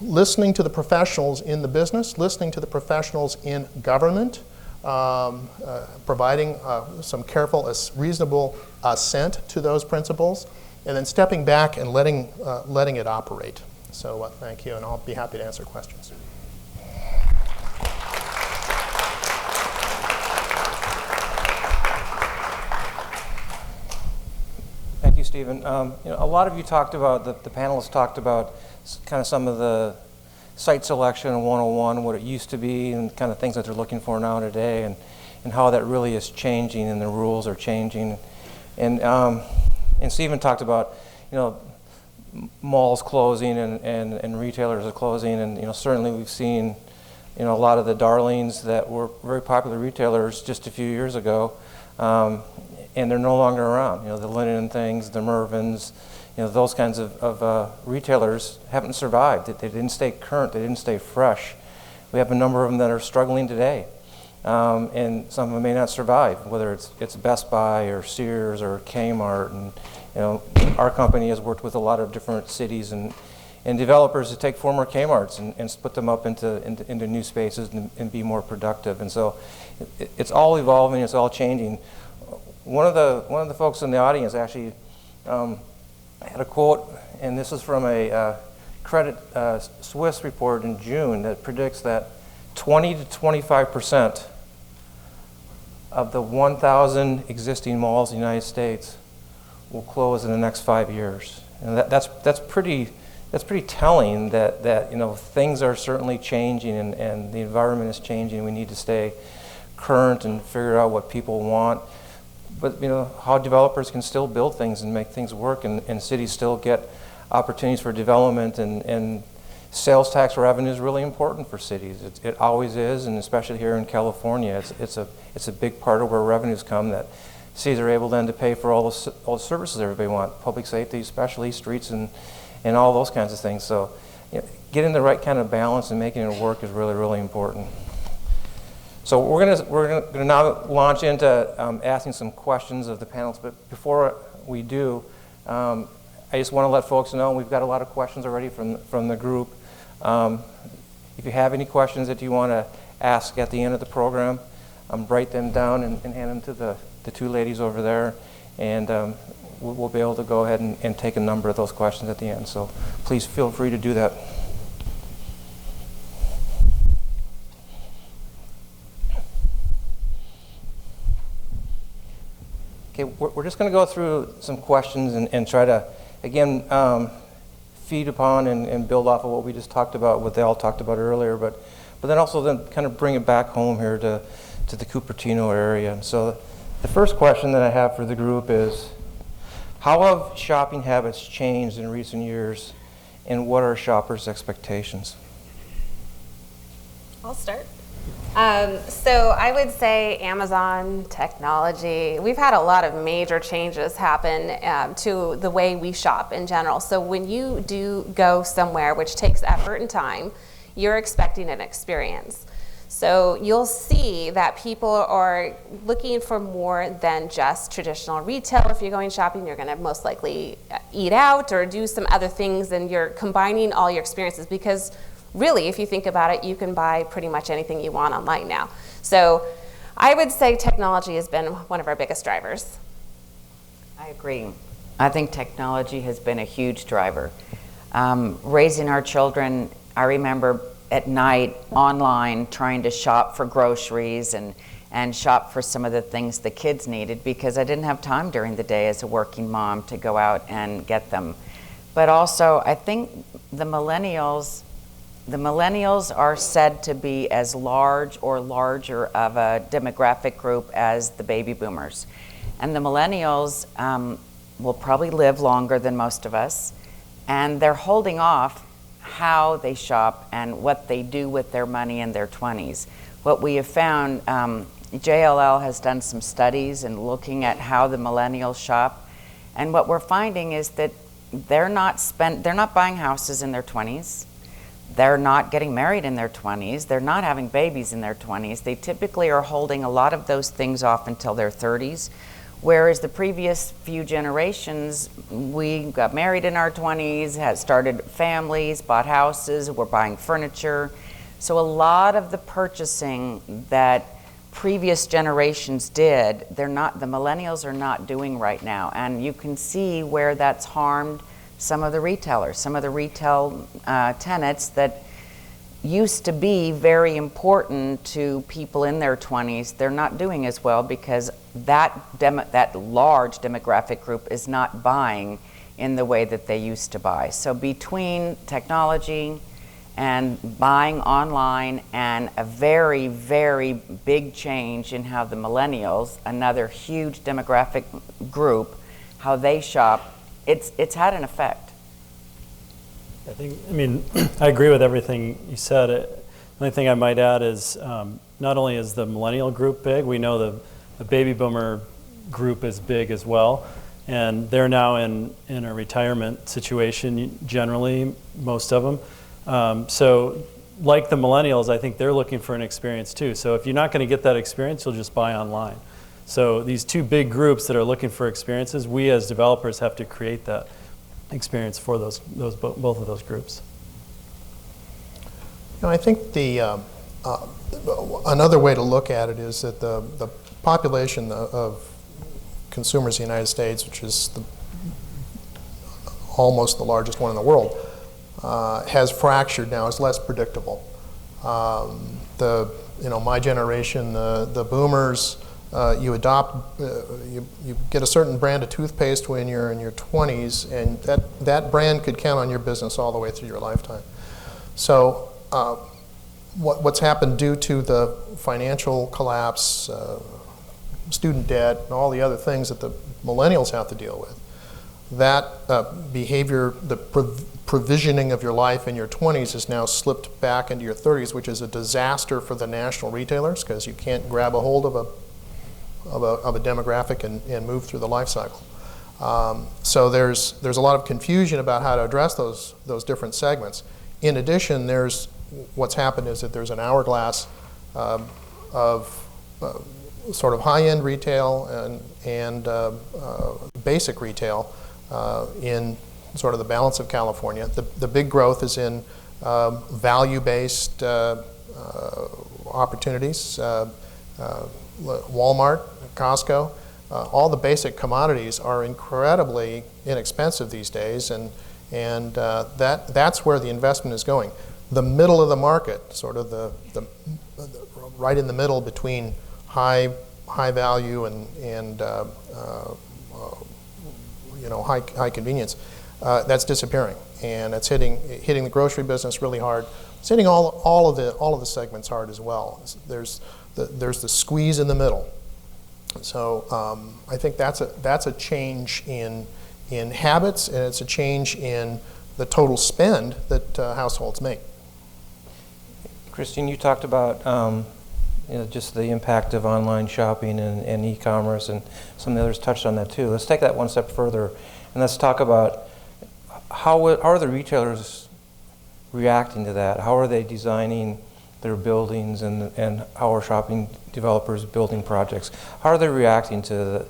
listening to the professionals in the business, listening to the professionals in government, providing some careful, reasonable assent to those principles, and then stepping back and letting it operate. So thank you, and I'll be happy to answer questions. Thank you, Stephen. A lot of you talked about, the panelists talked about kind of some of the site selection 101, what it used to be, and kind of things that they're looking for now today, and how that really is changing and the rules are changing. And Stephen talked about, malls closing and retailers are closing, and certainly we've seen, a lot of the darlings that were very popular retailers just a few years ago, and they're no longer around. The Linen Things, the Mervyn's, those kinds of retailers haven't survived. They didn't stay current. They didn't stay fresh. We have a number of them that are struggling today, and some of them may not survive, whether it's Best Buy or Sears or Kmart. And our company has worked with a lot of different cities and developers to take former Kmarts and put them up into new spaces and be more productive. And so it's all evolving. It's all changing. One of the folks in the audience actually had a quote, and this is from a Credit Suisse report in June that predicts that 20 to 25% of the 1,000 existing malls in the United States will close in the next 5 years, and that's pretty telling that things are certainly changing and the environment is changing. We need to stay current and figure out what people want. But how developers can still build things and make things work, and cities still get opportunities for development, and sales tax revenue is really important for cities. It always is, and especially here in California, it's a big part of where revenues come, that cities are able then to pay for all the services everybody wants, public safety, especially streets and all those kinds of things. So getting the right kind of balance and making it work is really, really important. So we're gonna now launch into asking some questions of the panelists, but before we do, I just want to let folks know we've got a lot of questions already from the group. If you have any questions that you want to ask at the end of the program, write them down and hand them to the two ladies over there, and we'll be able to go ahead and take a number of those questions at the end. So please feel free to do that. Okay, we're just going to go through some questions and try to, again, feed upon and build off of what we just talked about, what they all talked about earlier, but then also kind of bring it back home here to the Cupertino area. So the first question that I have for the group is, how have shopping habits changed in recent years, and what are shoppers' expectations? I'll start. So I would say Amazon, technology, we've had a lot of major changes happen to the way we shop in general. So when you do go somewhere, which takes effort and time, you're expecting an experience. So you'll see that people are looking for more than just traditional retail. If you're going shopping, you're going to most likely eat out or do some other things, and you're combining all your experiences, because really, if you think about it, you can buy pretty much anything you want online now. So I would say technology has been one of our biggest drivers. I agree. I think technology has been a huge driver. Raising our children, I remember at night online trying to shop for groceries and shop for some of the things the kids needed, because I didn't have time during the day as a working mom to go out and get them. But also, I think the millennials are said to be as large or larger of a demographic group as the baby boomers. And the millennials will probably live longer than most of us, and they're holding off how they shop and what they do with their money in their 20s. What we have found, JLL has done some studies and looking at how the millennials shop, and what we're finding is that they're not buying houses in their 20s. They're not getting married in their 20s. They're not having babies in their 20s. They typically are holding a lot of those things off until their 30s, whereas the previous few generations, we got married in our 20s, had started families, bought houses, were buying furniture. So a lot of the purchasing that previous generations did, the millennials are not doing right now. And you can see where that's harmed some of the retailers, some of the retail tenants that used to be very important to people in their 20s. They're not doing as well because that large demographic group is not buying in the way that they used to buy. So between technology and buying online and a very, very big change in how the millennials, another huge demographic group, how they shop, it's had an effect. I agree with everything you said. The only thing I might add is not only is the millennial group big, we know the baby boomer group is big as well, and they're now in a retirement situation generally, most of them. So like the millennials, I think they're looking for an experience too. So if you're not going to get that experience, you'll just buy online. So these two big groups that are looking for experiences, we as developers have to create that experience for both of those groups. I think another way to look at it is that the population of consumers in the United States, which is almost the largest one in the world, has fractured now, is less predictable. My generation, the boomers, you get a certain brand of toothpaste when you're in your 20s, and that brand could count on your business all the way through your lifetime. So what's happened due to the financial collapse, student debt, and all the other things that the millennials have to deal with, that behavior, the provisioning of your life in your 20s has now slipped back into your 30s, which is a disaster for the national retailers because you can't grab a hold of a demographic and move through the life cycle. So there's a lot of confusion about how to address those different segments. In addition, what's happened is that there's an hourglass of sort of high-end retail and basic retail in sort of the balance of California. The big growth is in value-based opportunities, Walmart, Costco. All the basic commodities are incredibly inexpensive these days, and that's where the investment is going. The middle of the market, sort of the right in the middle between high value and high convenience, that's disappearing, and it's hitting the grocery business really hard. It's hitting all of the segments hard as well. There's the squeeze in the middle. So I think that's a change in habits, and it's a change in the total spend that households make. Christine, you talked about just the impact of online shopping and e-commerce, and some of the others touched on that too. Let's take that one step further, and let's talk about how are the retailers reacting to that? How are they designing their buildings, and how are shopping developers building projects? How are they reacting to the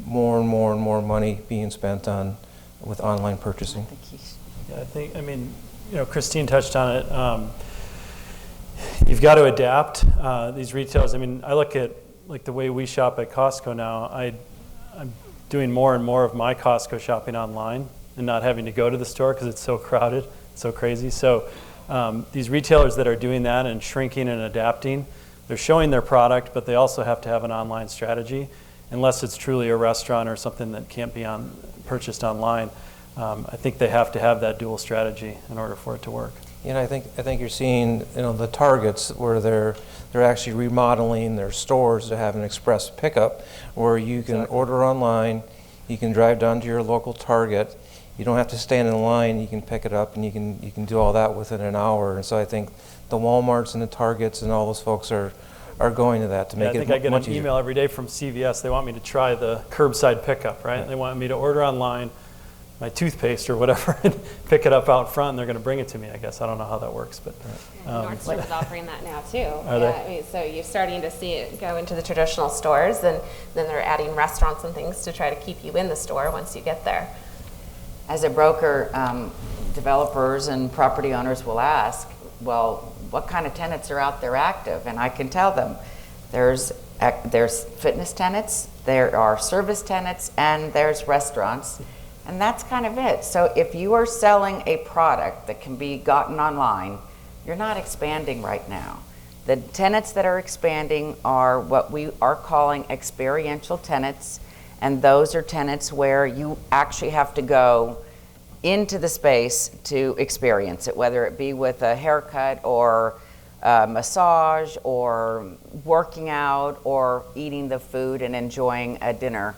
more and more and more money being spent with online purchasing? Yeah, Christine touched on it. You've got to adapt. These retailers, I look at like the way we shop at Costco now. I'm doing more and more of my Costco shopping online and not having to go to the store because it's so crowded, so crazy. So these retailers that are doing that and shrinking and adapting, they're showing their product, but they also have to have an online strategy, unless it's truly a restaurant or something that can't be purchased online. I think they have to have that dual strategy in order for it to work. I think you're seeing the Targets where they're actually remodeling their stores to have an express pickup, where you can order online, you can drive down to your local Target. You don't have to stand in line. You can pick it up, and you can do all that within an hour. And so I think the Walmarts and the Targets and all those folks are going to that to make it much easier. I think I get an email every day from CVS. They want me to try the curbside pickup, right? They want me to order online my toothpaste or whatever and pick it up out front, and they're going to bring it to me, I guess. I don't know how that works, but Nordstrom is offering that now too. Are they? So you're starting to see it go into the traditional stores, and then they're adding restaurants and things to try to keep you in the store once you get there. As a broker, developers and property owners will ask, well, what kind of tenants are out there active? And I can tell them there's fitness tenants, there are service tenants, and there's restaurants. And that's kind of it. So if you are selling a product that can be gotten online, you're not expanding right now. The tenants that are expanding are what we are calling experiential tenants, and those are tenants where you actually have to go into the space to experience it, whether it be with a haircut or a massage or working out or eating the food and enjoying a dinner.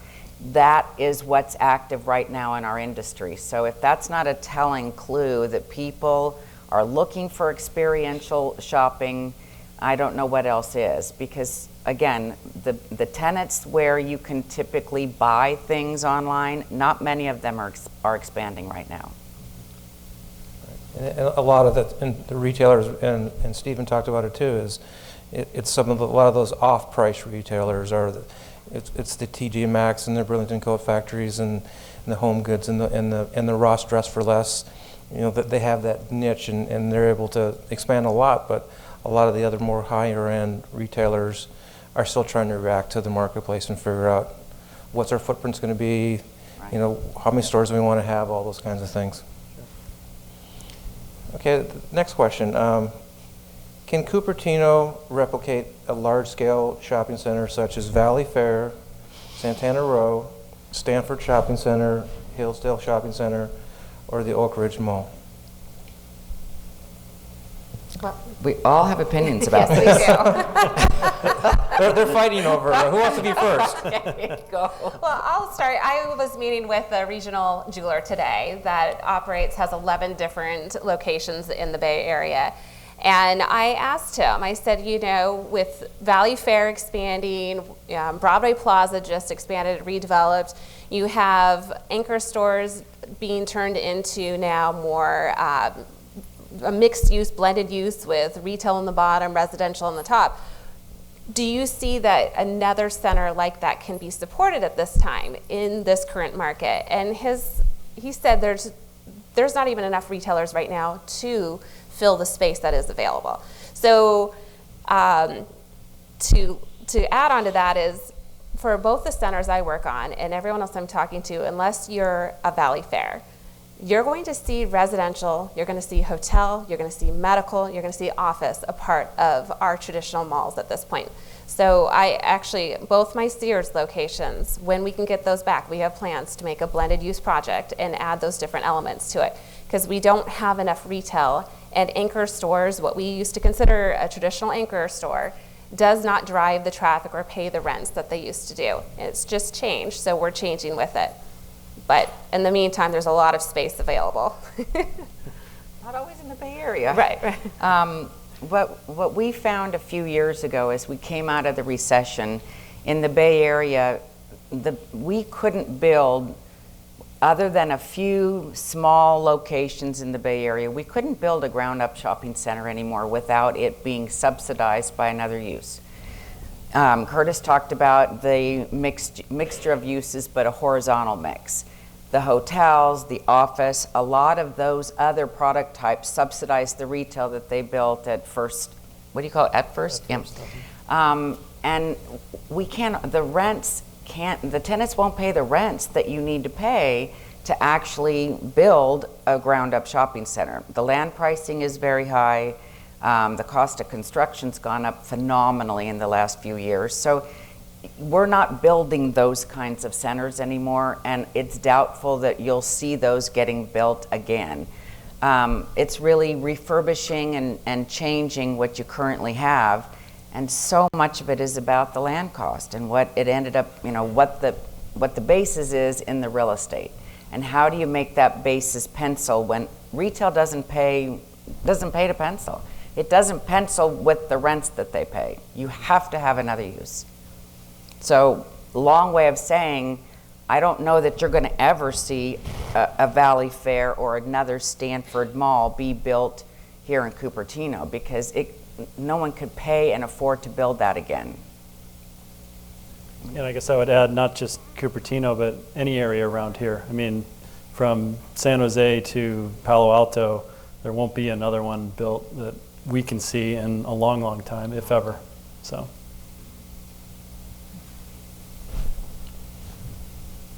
That is what's active right now in our industry. So if that's not a telling clue that people are looking for experiential shopping, I don't know what else is. Because again, the tenants where you can typically buy things online, not many of them are expanding right now. And a lot of the retailers, and Stephen talked about it too, is it's a lot of those off-price retailers are. It's the TJ Maxx and the Burlington Coat Factories and the Home Goods and the Ross Dress for Less. That they have that niche and they're able to expand a lot. But a lot of the other more higher end retailers are still trying to react to the marketplace and figure out what's our footprint's going to be. Right. How many stores do we want to have? All those kinds of things. Sure. Okay. Next question. Can Cupertino replicate a large-scale shopping center such as Valley Fair, Santana Row, Stanford Shopping Center, Hillsdale Shopping Center, or the Oak Ridge Mall? We all have opinions about this. They're fighting over who wants to be first. Okay, go. Well, I'll start. I was meeting with a regional jeweler today that has 11 different locations in the Bay Area. And I asked him, I said, with Valley Fair expanding, Broadway Plaza just expanded, redeveloped, you have anchor stores being turned into now more a mixed use, blended use with retail on the bottom, residential on the top. Do you see that another center like that can be supported at this time in this current market? And he said there's not even enough retailers right now to fill the space that is available. So to add on to that is, for both the centers I work on and everyone else I'm talking to, unless you're a Valley Fair, you're going to see residential, you're going to see hotel, you're going to see medical, you're going to see office a part of our traditional malls at this point. So both my Sears locations, when we can get those back, we have plans to make a blended use project and add those different elements to it, because we don't have enough retail, and anchor stores, what we used to consider a traditional anchor store, does not drive the traffic or pay the rents that they used to do. It's just changed, so we're changing with it. But in the meantime, there's a lot of space available. Not always in the Bay Area. Right. What we found a few years ago as we came out of the recession in the Bay Area, we couldn't build, other than a few small locations in the Bay Area, we couldn't build a ground-up shopping center anymore without it being subsidized by another use. Curtis talked about the mixture of uses, but a horizontal mix. The hotels, the office, a lot of those other product types subsidize the retail that they built at first. What do you call it? At first? Yeah. And the tenants won't pay the rents that you need to pay to actually build a ground-up shopping center. The land pricing is very high. The cost of construction's gone up phenomenally in the last few years. So we're not building those kinds of centers anymore, and it's doubtful that you'll see those getting built again. It's really refurbishing and changing what you currently have, and so much of it is about the land cost and what it ended up, what the basis is in the real estate, and how do you make that basis pencil when retail doesn't pay to pencil. It doesn't pencil with the rents that they pay. You have to have another use. So, long way of saying, I don't know that you're going to ever see a Valley Fair or another Stanford Mall be built here in Cupertino, because no one could pay and afford to build that again. And I guess I would add not just Cupertino, but any area around here. I mean, from San Jose to Palo Alto, there won't be another one built that we can see in a long, long time, if ever. So.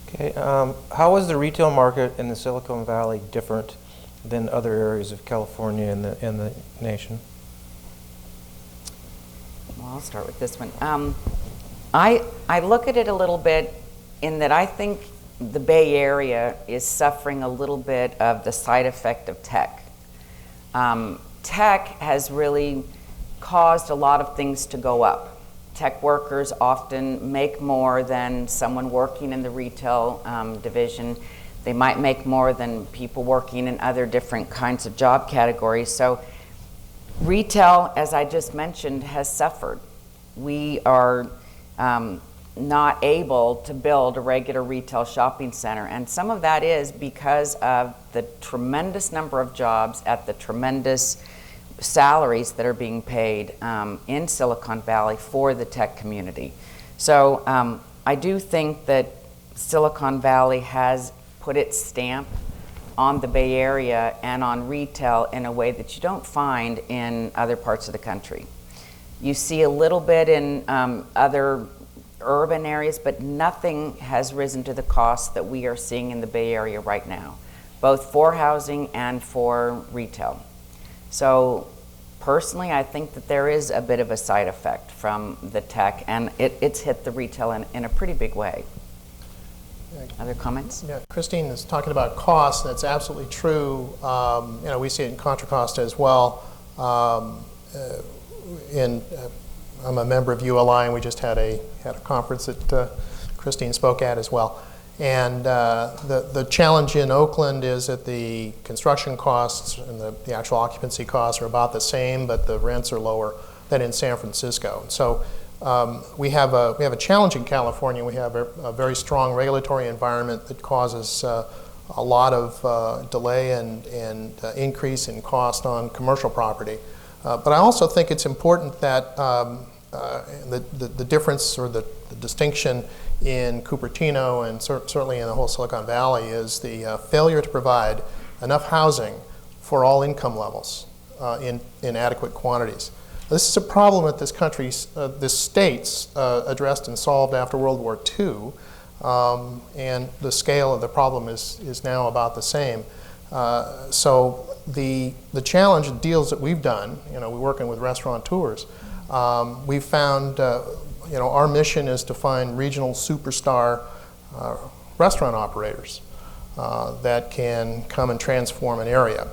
Okay, how is the retail market in the Silicon Valley different than other areas of California and the nation? Well, I'll start with this one. I look at it a little bit in that I think the Bay Area is suffering a little bit of the side effect of tech. Tech has really caused a lot of things to go up. Tech workers often make more than someone working in the retail division. They might make more than people working in other different kinds of job categories. So retail, as I just mentioned, has suffered. We are not able to build a regular retail shopping center, and some of that is because of the tremendous number of jobs at the tremendous salaries that are being paid in Silicon Valley for the tech community. So I do think that Silicon Valley has put its stamp on the Bay Area and on retail in a way that you don't find in other parts of the country. You see a little bit in other urban areas, but nothing has risen to the cost that we are seeing in the Bay Area right now, both for housing and for retail. So personally, I think that there is a bit of a side effect from the tech, and it's hit the retail in a pretty big way. Other comments? Yeah, Christine is talking about costs. That's absolutely true. We see it in Contra Costa as well. I'm a member of ULI, and we just had a conference that Christine spoke at as well. And the challenge in Oakland is that the construction costs and the actual occupancy costs are about the same, but the rents are lower than in San Francisco. So we have a challenge in California. We have a very strong regulatory environment that causes a lot of delay and increase in cost on commercial property. But I also think it's important that the difference or the distinction in Cupertino and certainly in the whole Silicon Valley is the failure to provide enough housing for all income levels in adequate quantities. This is a problem that this state's addressed and solved after World War II, and the scale of the problem is now about the same. So the challenge and deals that we've done, we're working with restaurateurs, we've found, our mission is to find regional superstar restaurant operators that can come and transform an area,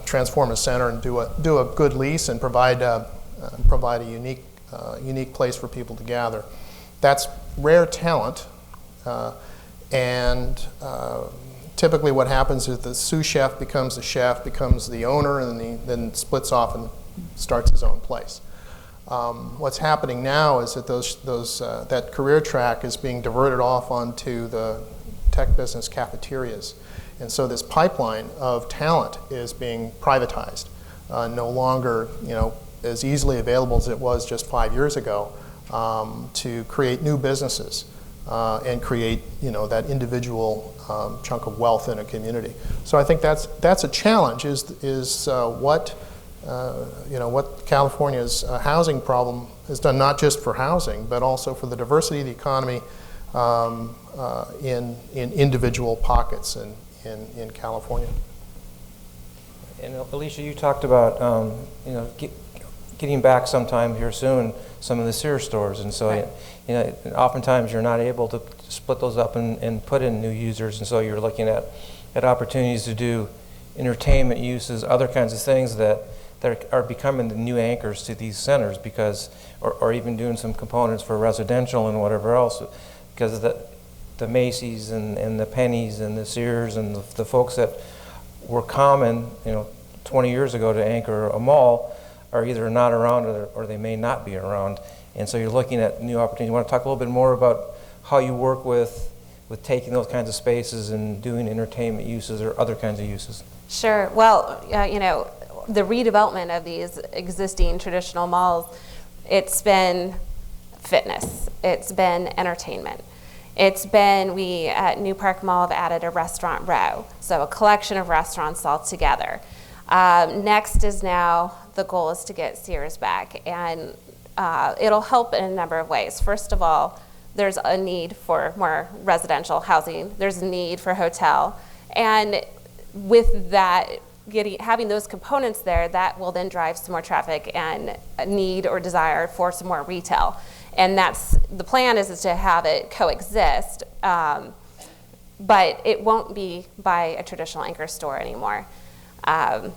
transform a center, and do a good lease and provide a unique place for people to gather. That's rare talent, and typically what happens is the sous chef becomes the chef, becomes the owner, and then splits off and starts his own place. What's happening now is that that career track is being diverted off onto the tech business cafeterias. And so this pipeline of talent is being privatized, no longer as easily available as it was just 5 years ago to create new businesses and create that individual chunk of wealth in a community. So I think that's a challenge. What California's housing problem has done, not just for housing, but also for the diversity of the economy in individual pockets in California. And Alesha, you talked about getting back sometime here soon some of the Sears stores, and so Right. Oftentimes you're not able to split those up and put in new users, and so you're looking at opportunities to do entertainment uses, other kinds of things that are becoming the new anchors to these centers, because, or even doing some components for residential and whatever else, because the Macy's and the Pennies and the Sears and the folks that were common 20 years ago to anchor a mall are either not around or they may not be around. And so you're looking at new opportunities. You want to talk a little bit more about how you work with taking those kinds of spaces and doing entertainment uses or other kinds of uses? Sure. Well, the redevelopment of these existing traditional malls, it's been fitness, it's been entertainment. It's been, we at New Park Mall have added a restaurant row, so a collection of restaurants all together. Next is now, the goal is to get Sears back, and it'll help in a number of ways. First of all, there's a need for more residential housing, there's a need for hotel, and with that, having those components there, that will then drive some more traffic and a need or desire for some more retail. And the plan is to have it coexist, but it won't be by a traditional anchor store anymore.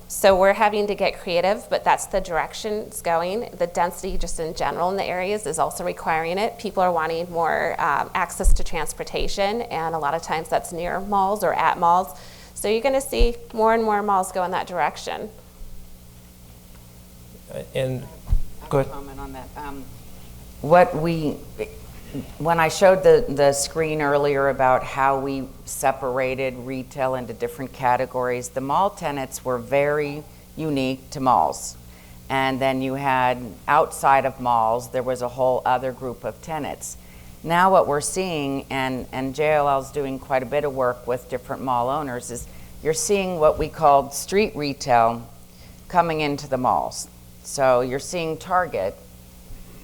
So we're having to get creative, but that's the direction it's going. The density just in general in the areas is also requiring it. People are wanting more access to transportation, and a lot of times that's near malls or at malls. So you're going to see more and more malls go in that direction. And go ahead. Comment on that. When I showed the screen earlier about how we separated retail into different categories, the mall tenants were very unique to malls. And then you had outside of malls, there was a whole other group of tenants. Now what we're seeing, and JLL is doing quite a bit of work with different mall owners, is you're seeing what we called street retail coming into the malls. So you're seeing Target,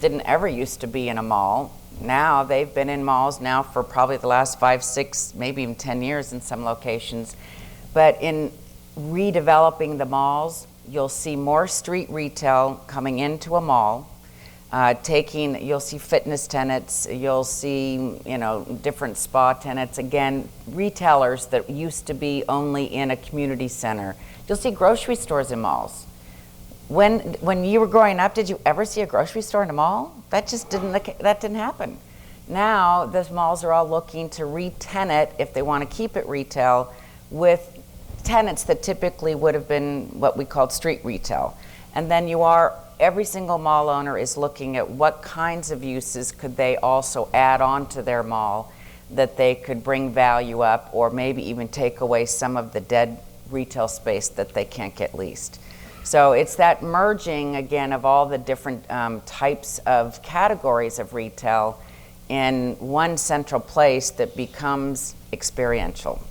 didn't ever used to be in a mall. Now they've been in malls now for probably the last 5, 6, maybe even 10 years in some locations. But in redeveloping the malls, you'll see more street retail coming into a mall. You'll see fitness tenants, you'll see different spa tenants, again, retailers that used to be only in a community center. You'll see grocery stores in malls. when you were growing up, did you ever see a grocery store in a mall? That just didn't happen. Now the malls are all looking to re-tenant, if they want to keep it retail, with tenants that typically would have been what we called street retail. And then every single mall owner is looking at what kinds of uses could they also add on to their mall that they could bring value up, or maybe even take away some of the dead retail space that they can't get leased. So it's that merging again of all the different types of categories of retail in one central place that becomes experiential.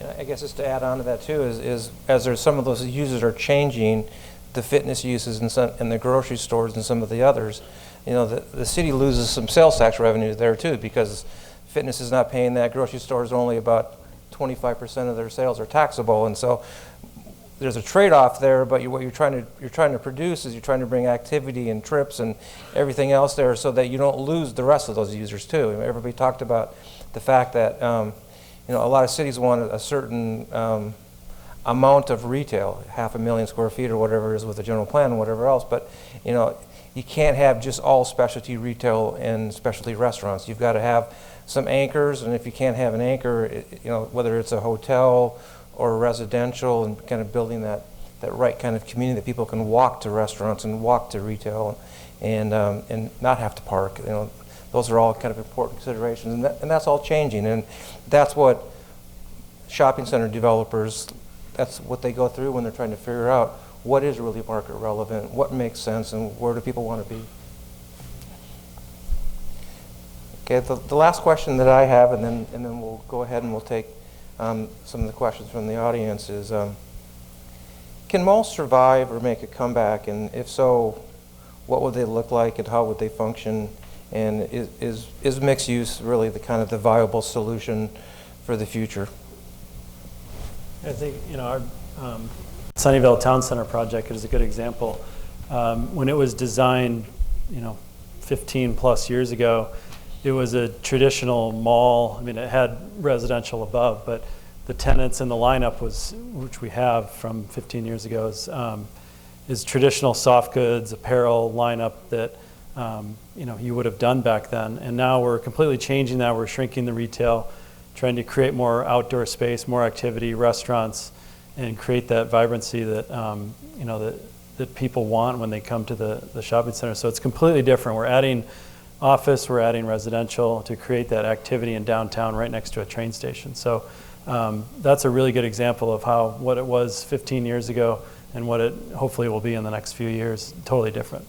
Yeah, I guess just to add on to that too is as there's some of those uses are changing, the fitness uses in the grocery stores and some of the others, the city loses some sales tax revenue there too, because fitness is not paying that. Grocery stores only about 25% of their sales are taxable, and so there's a trade-off there. But what you're trying to produce is you're trying to bring activity and trips and everything else there, so that you don't lose the rest of those users too. Everybody talked about the fact that a lot of cities want a certain amount of retail, 500,000 square feet or whatever it is with the general plan and whatever else. But you can't have just all specialty retail and specialty restaurants. You've got to have some anchors, and if you can't have an anchor, whether it's a hotel or residential, and kind of building that right kind of community that people can walk to restaurants and walk to retail and not have to park. Those are all kind of important considerations, and that's all changing, and that's what shopping center developers, that's what they go through when they're trying to figure out what is really market relevant, what makes sense, and where do people want to be. Okay, the last question that I have, and then we'll go ahead and we'll take some of the questions from the audience is, can malls survive or make a comeback? And if so, what would they look like and how would they function? And is mixed use really the kind of the viable solution for the future? I think our Sunnyvale Town Center project is a good example. When it was designed, 15 plus years ago, it was a traditional mall. I mean, it had residential above, but the tenants in the lineup which we have from 15 years ago, is traditional soft goods, apparel lineup that you would have done back then. And now we're completely changing that. We're shrinking the retail, trying to create more outdoor space, more activity, restaurants, and create that vibrancy that that people want when they come to the shopping center. So it's completely different. We're adding office, we're adding residential to create that activity in downtown right next to a train station. So that's a really good example of what it was 15 years ago and what it hopefully will be in the next few years. Totally different.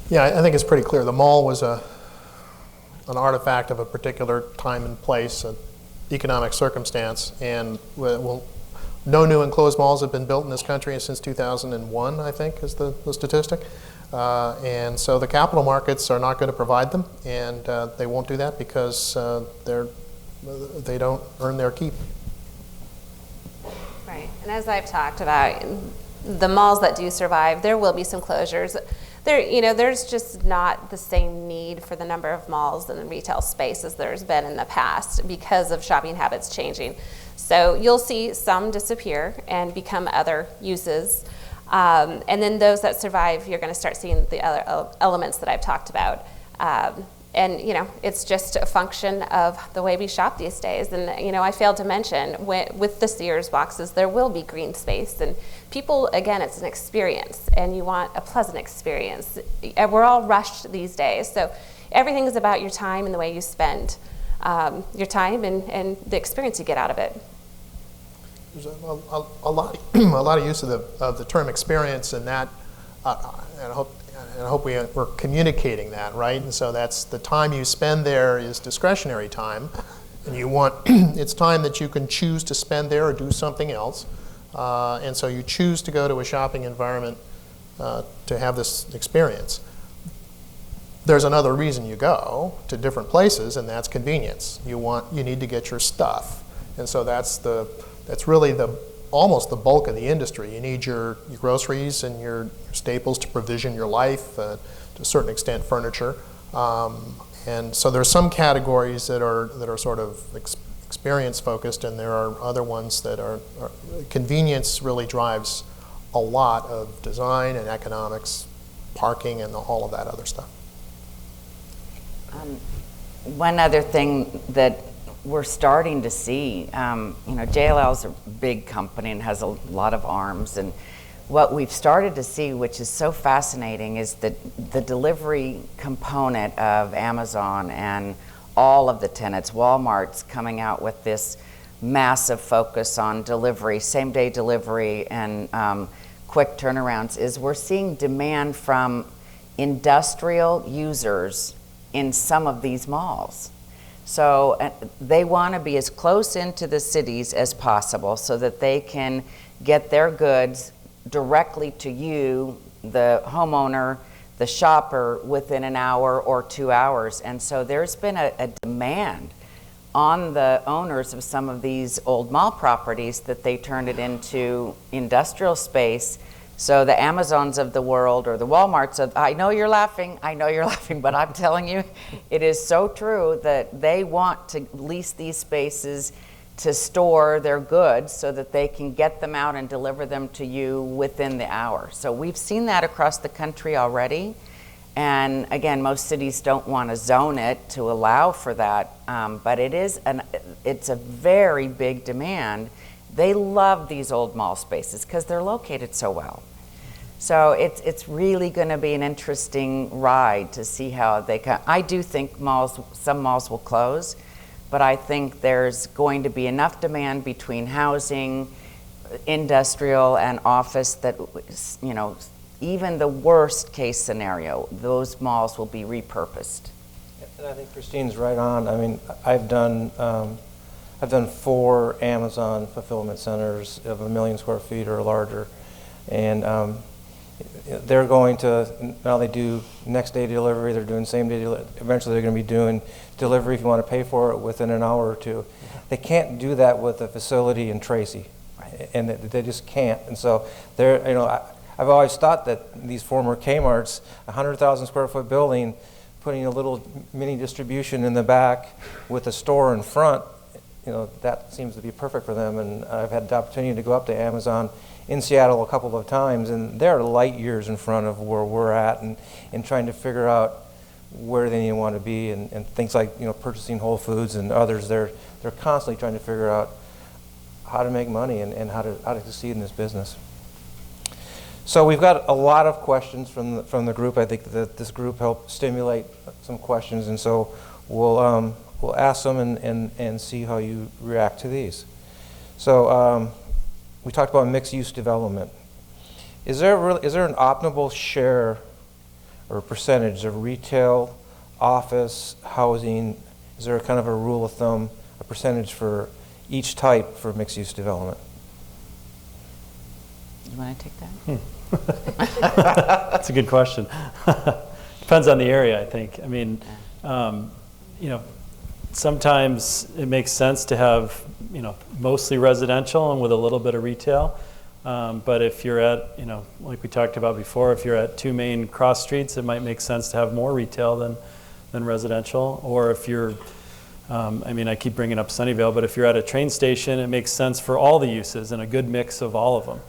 Yeah, I think it's pretty clear. The mall was an artifact of a particular time and place, an economic circumstance, and no new enclosed malls have been built in this country since 2001, I think, is the statistic. And so the capital markets are not going to provide them, and they won't do that because they don't earn their keep. Right, and as I've talked about, the malls that do survive, there will be some closures. There's just not the same need for the number of malls and the retail space as there's been in the past because of shopping habits changing. So you'll see some disappear and become other uses. And then those that survive, you're going to start seeing the other elements that I've talked about. And it's just a function of the way we shop these days. And I failed to mention with the Sears boxes, there will be green space. And people, again, it's an experience, and you want a pleasant experience. And we're all rushed these days, so everything is about your time and the way you spend your time and the experience you get out of it. There's a lot of use of the term experience, and that, and I hope we're communicating that, right? And so that's the time you spend there is discretionary time, and you want it's time that you can choose to spend there or do something else, and so you choose to go to a shopping environment to have this experience. There's another reason you go to different places, and that's convenience. You need to get your stuff, and so that's really almost the bulk of the industry. You need your groceries and your staples to provision your life, to a certain extent furniture. And so there's some categories that are sort of experience focused, and there are other ones that are convenience really drives a lot of design and economics, parking, and all of that other stuff. One other thing that we're starting to see, JLL is a big company and has a lot of arms, and what we've started to see, which is so fascinating, is that the delivery component of Amazon and all of the tenants, Walmart's coming out with this massive focus on delivery, same-day delivery, and quick turnarounds, is we're seeing demand from industrial users in some of these malls. So they want to be as close into the cities as possible so that they can get their goods directly to you, the homeowner, the shopper, within an hour or 2 hours. And so there's been a demand on the owners of some of these old mall properties that they turn it into industrial space. So the Amazons of the world, or the Walmarts of, I know you're laughing, but I'm telling you, it is so true that they want to lease these spaces to store their goods so that they can get them out and deliver them to you within the hour. So we've seen that across the country already. And again, most cities don't want to zone it to allow for that, but it's a very big demand. They love these old mall spaces because they're located so well. So it's really going to be an interesting ride to see how they come. I do think some malls will close, but I think there's going to be enough demand between housing, industrial, and office that, even the worst case scenario, those malls will be repurposed. And I think Christine's right on. I mean, I've done 4 Amazon fulfillment centers of 1 million square feet or larger, and they're going to, now they do next day delivery, they're doing same day delivery, eventually they're going to be doing delivery if you want to pay for it within an hour or two. They can't do that with a facility in Tracy, and they just can't. And so I've always thought that these former Kmart's, 100,000 square foot building, putting a little mini distribution in the back with a store in front, that seems to be perfect for them. And I've had the opportunity to go up to Amazon in Seattle a couple of times, and they're light years in front of where we're at, and trying to figure out where they want to be, and things like purchasing Whole Foods and others. They're constantly trying to figure out how to make money and how to succeed in this business. So we've got a lot of questions from the group. I think that this group helped stimulate some questions, and so we'll ask them and see how you react to these. So we talked about mixed-use development. Is there an optimal share or percentage of retail, office, housing? Is there a kind of a rule of thumb, a percentage for each type for mixed-use development? You want to take that? That's a good question. Depends on the area, I think. I mean, sometimes it makes sense to have, mostly residential and with a little bit of retail. But if you're at, like we talked about before, if you're at 2 main cross streets, it might make sense to have more retail than residential. Or if you're, I keep bringing up Sunnyvale, but if you're at a train station, it makes sense for all the uses and a good mix of all of them.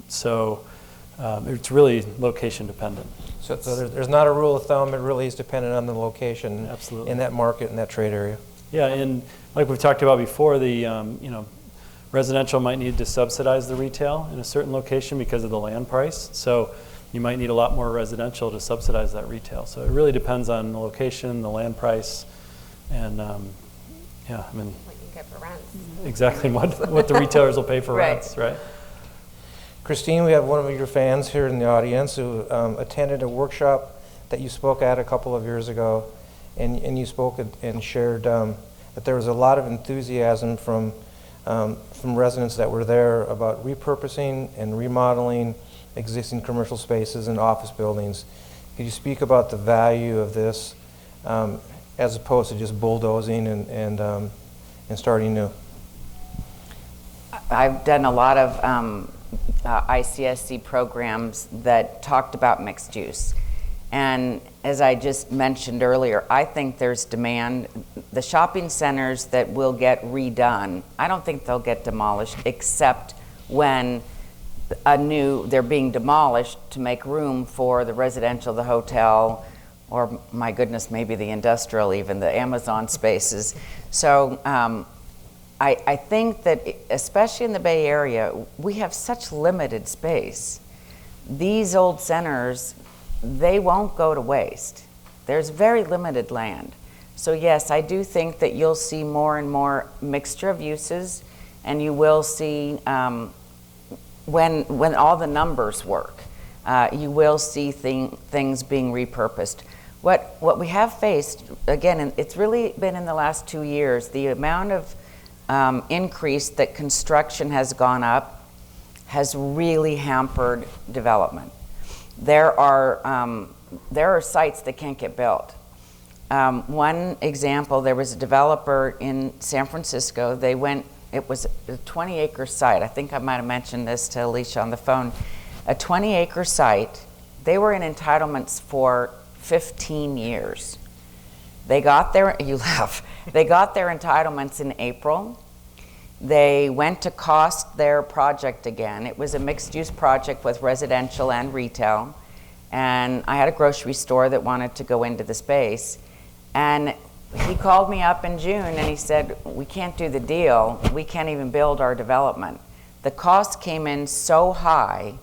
It's really location dependent. So there's not a rule of thumb. It really is dependent on the location. Absolutely. In that market, in that trade area. Yeah, and like we've talked about before, the residential might need to subsidize the retail in a certain location because of the land price. So you might need a lot more residential to subsidize that retail. So it really depends on the location, the land price, and what you get for rents. Exactly what the retailers will pay for Right. rents, right? Christine, we have one of your fans here in the audience who attended a workshop that you spoke at a couple of years ago, and you spoke and shared that there was a lot of enthusiasm from residents that were there about repurposing and remodeling existing commercial spaces and office buildings. Could you speak about the value of this as opposed to just bulldozing and starting new? I've done a lot of ICSC programs that talked about mixed use. And as I just mentioned earlier, I think there's demand. The shopping centers that will get redone, I don't think they'll get demolished except when they're being demolished to make room for the residential, the hotel, or my goodness, maybe the industrial, even the Amazon spaces. So I think that, especially in the Bay Area, we have such limited space. These old centers, they won't go to waste. There's very limited land. So yes, I do think that you'll see more and more mixture of uses, and you will see, when all the numbers work, you will see things being repurposed. What we have faced, again, and it's really been in the last 2 years, the amount of increase that construction has gone up has really hampered development. There are sites that can't get built. One example, there was a developer in San Francisco. It was a 20-acre site. I think I might have mentioned this to Alesha on the phone. A 20-acre site. They were in entitlements for 15 years. They got their, you laugh, they got their entitlements in April. They went to cost their project again. It was a mixed-use project with residential and retail. And I had a grocery store that wanted to go into the space. And he called me up in June and he said, we can't do the deal. We can't even build our development. The cost came in so high,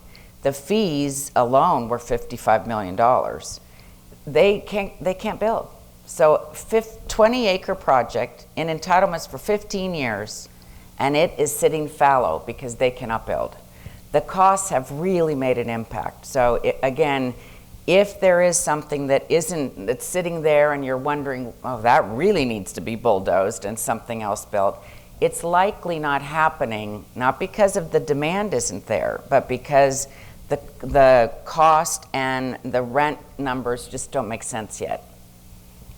the fees alone were $55 million. They can't build. So 20-acre project in entitlements for 15 years, and it is sitting fallow because they cannot build. The costs have really made an impact. So again, if there is something that's sitting there and you're wondering, oh, that really needs to be bulldozed and something else built, it's likely not happening, not because of the demand isn't there, but because the cost and the rent numbers just don't make sense yet.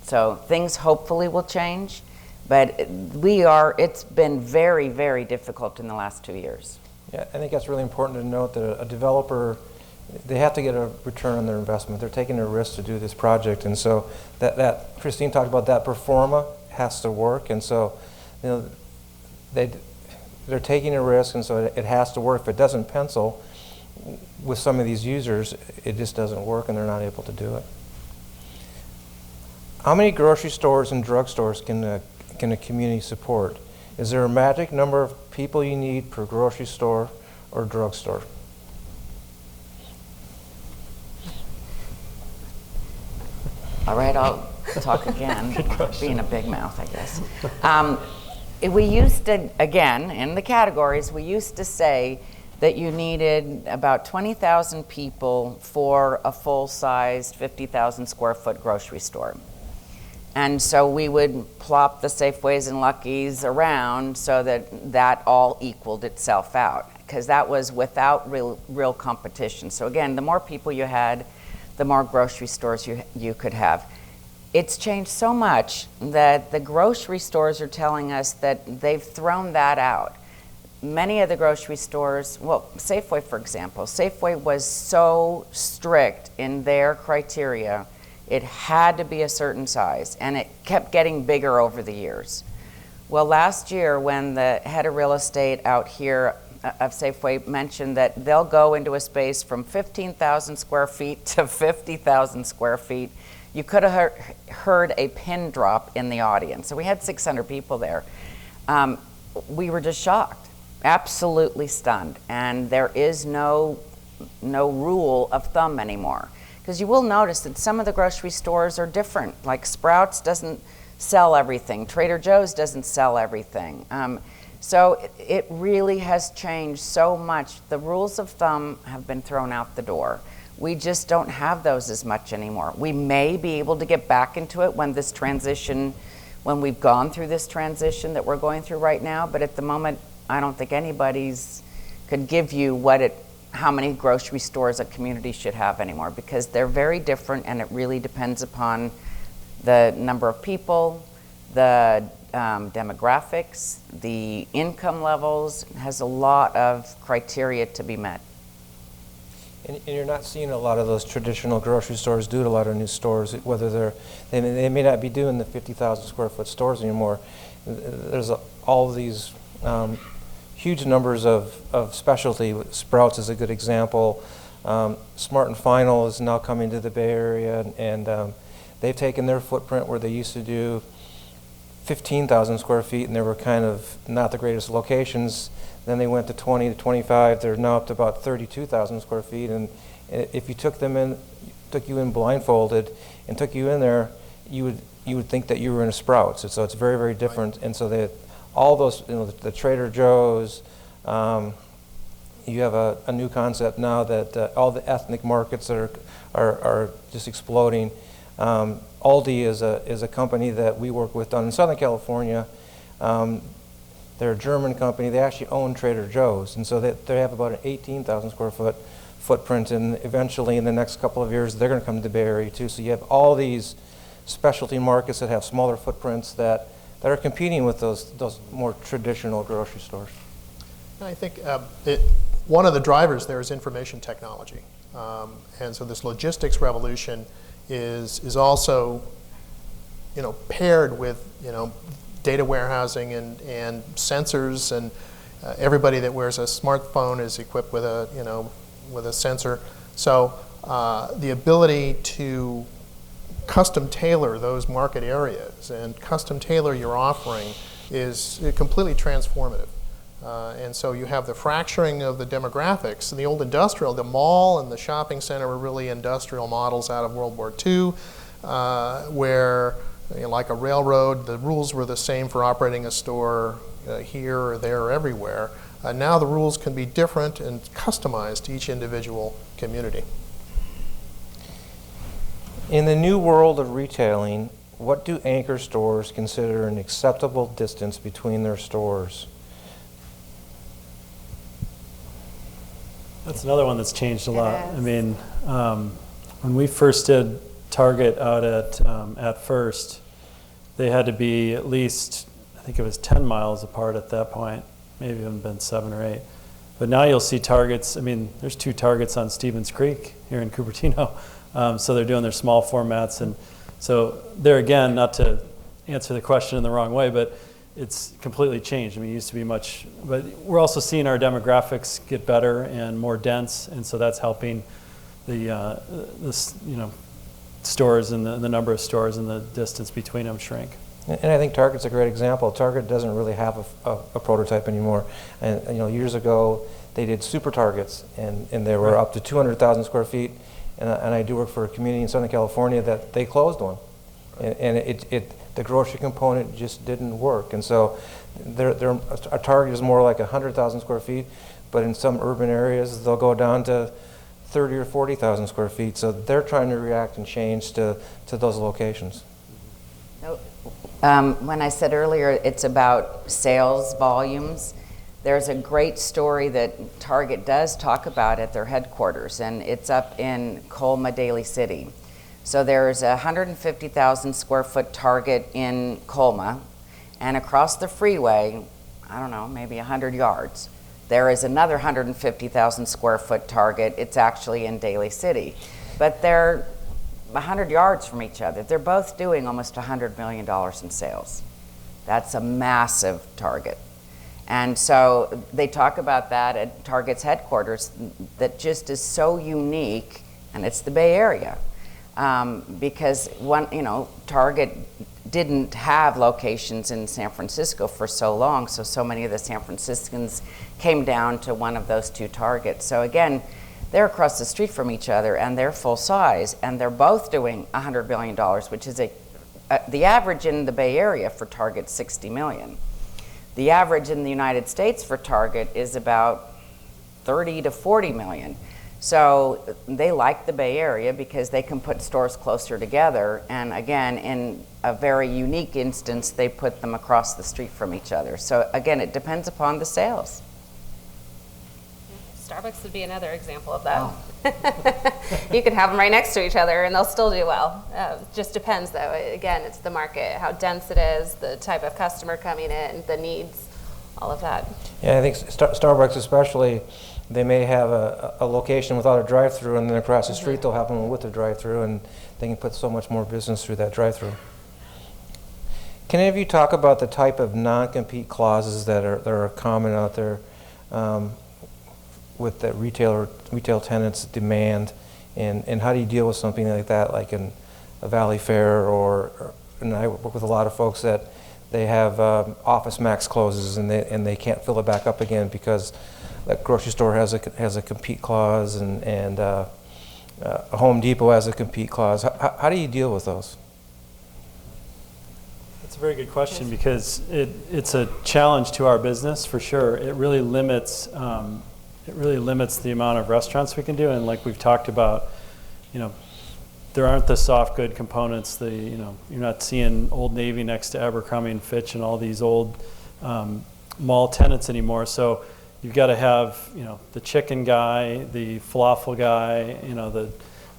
So things hopefully will change, but it's been very, very difficult in the last 2 years. Yeah, I think that's really important to note that a developer, they have to get a return on their investment. They're taking a risk to do this project, and so that Christine talked about, that pro forma has to work, and so they're taking a risk, and so it has to work. If it doesn't pencil with some of these users, it just doesn't work, and they're not able to do it. How many grocery stores and drugstores can a community support? Is there a magic number of people you need per grocery store or drugstore? All right, I'll talk again. Being a big mouth, I guess. We used to, again, in the categories, we used to say that you needed about 20,000 people for a full-sized 50,000 square foot grocery store. And so we would plop the Safeways and Lucky's around so that all equaled itself out, because that was without real competition. So again, the more people you had, the more grocery stores you could have. It's changed so much that the grocery stores are telling us that they've thrown that out. Many of the grocery stores, well, Safeway, for example, Safeway was so strict in their criteria. It had to be a certain size, and it kept getting bigger over the years. Well, last year, when the head of real estate out here of Safeway mentioned that they'll go into a space from 15,000 square feet to 50,000 square feet, you could have heard a pin drop in the audience. So we had 600 people there. We were just shocked, absolutely stunned, and there is no rule of thumb anymore. Because you will notice that some of the grocery stores are different. Like Sprouts doesn't sell everything. Trader Joe's doesn't sell everything. So it really has changed so much. The rules of thumb have been thrown out the door. We just don't have those as much anymore. We may be able to get back into it when we've gone through this transition that we're going through right now. But at the moment, I don't think anybody's could give you how many grocery stores a community should have anymore, because they're very different, and it really depends upon the number of people, the demographics, the income levels. It has a lot of criteria to be met. And you're not seeing a lot of those traditional grocery stores do a lot of new stores, whether they may not be doing the 50,000 square foot stores anymore. There's all of these huge numbers of specialty. Sprouts is a good example. Smart and Final is now coming to the Bay Area, and they've taken their footprint where they used to do 15,000 square feet, and they were kind of not the greatest locations. Then they went to 20 to 25. They're now up to about 32,000 square feet. And if you took you in blindfolded and took you in there, you would think that you were in a Sprouts. So it's very, very different. Right. And so all those, the Trader Joe's, you have a new concept now that all the ethnic markets are just exploding. Aldi is a company that we work with down in Southern California. They're a German company. They actually own Trader Joe's, and so they have about an 18,000 square foot footprint, and eventually in the next couple of years they're going to come to the Bay Area too. So you have all these specialty markets that have smaller footprints that are competing with those more traditional grocery stores. And I think one of the drivers there is information technology, and so this logistics revolution is also paired with data warehousing and sensors, and everybody that wears a smartphone is equipped with a sensor. So the ability to custom tailor those market areas and custom tailor your offering is completely transformative. And so you have the fracturing of the demographics. The old industrial, the mall and the shopping center were really industrial models out of World War II, where like a railroad, the rules were the same for operating a store here or there or everywhere. Now the rules can be different and customized to each individual community. In the new world of retailing, what do anchor stores consider an acceptable distance between their stores? That's another one that's changed a lot. I mean, when we first did Target out at First, they had to be at least, I think it was 10 miles apart at that point, maybe even been 7 or 8. But now you'll see Targets. I mean, there's 2 Targets on Stevens Creek here in Cupertino. So they're doing their small formats. And so there again, not to answer the question in the wrong way, but it's completely changed. I mean, it used to be much, but we're also seeing our demographics get better and more dense, and so that's helping the stores and the number of stores and the distance between them shrink. And I think Target's a great example. Target doesn't really have a prototype anymore. And years ago they did super Targets, and they were up to 200,000 square feet. And I do work for a community in Southern California that they closed one, and the grocery component just didn't work. And so a Target is more like 100,000 square feet, but in some urban areas they'll go down to 30 or 40,000 square feet. So they're trying to react and change to those locations. When I said earlier it's about sales volumes, there's a great story that Target does talk about at their headquarters, and it's up in Colma, Daly City. So there's a 150,000 square foot Target in Colma, and across the freeway, I don't know, maybe 100 yards, there is another 150,000 square foot Target. It's actually in Daly City. But they're 100 yards from each other. They're both doing almost $100 million in sales. That's a massive Target. And so they talk about that at Target's headquarters, that just is so unique, and it's the Bay Area. Because Target didn't have locations in San Francisco for so long, so many of the San Franciscans came down to one of those 2 Targets. So again, they're across the street from each other, and they're full size, and they're both doing $100 million, which is the average in the Bay Area for Target, $60 million. The average in the United States for Target is about 30 to 40 million. So they like the Bay Area because they can put stores closer together. And again, in a very unique instance, they put them across the street from each other. So again, it depends upon the sales. Starbucks would be another example of that. Oh. You could have them right next to each other and they'll still do well. Just depends though. Again, it's the market, how dense it is, the type of customer coming in, the needs, all of that. Yeah, I think Starbucks especially, they may have a location without a drive-through, and then across the street they'll have one with a drive-through, and they can put so much more business through that drive-through. Can any of you talk about the type of non-compete clauses that are common out there with that retail tenants demand, and how do you deal with something like that, like in a Valley Fair, and I work with a lot of folks that they have Office Max closes and they can't fill it back up again because that grocery store has a compete clause, and a Home Depot has a compete clause. How do you deal with those? That's a very good question, because it's a challenge to our business for sure. It really limits the amount of restaurants we can do, and like we've talked about, there aren't the soft good components. You're not seeing Old Navy next to Abercrombie and Fitch and all these old mall tenants anymore. So you've got to have the chicken guy, the falafel guy,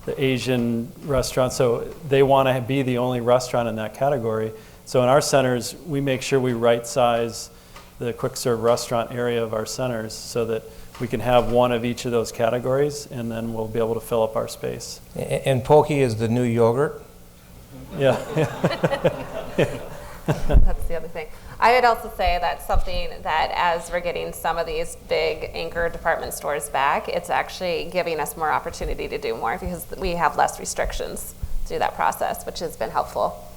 the Asian restaurant. So they want to be the only restaurant in that category. So in our centers, we make sure we right size the quick serve restaurant area of our centers so that we can have one of each of those categories, and then we'll be able to fill up our space. And Pokey is the new yogurt? Yeah. That's the other thing. I would also say that's something that as we're getting some of these big anchor department stores back, it's actually giving us more opportunity to do more because we have less restrictions through that process, which has been helpful.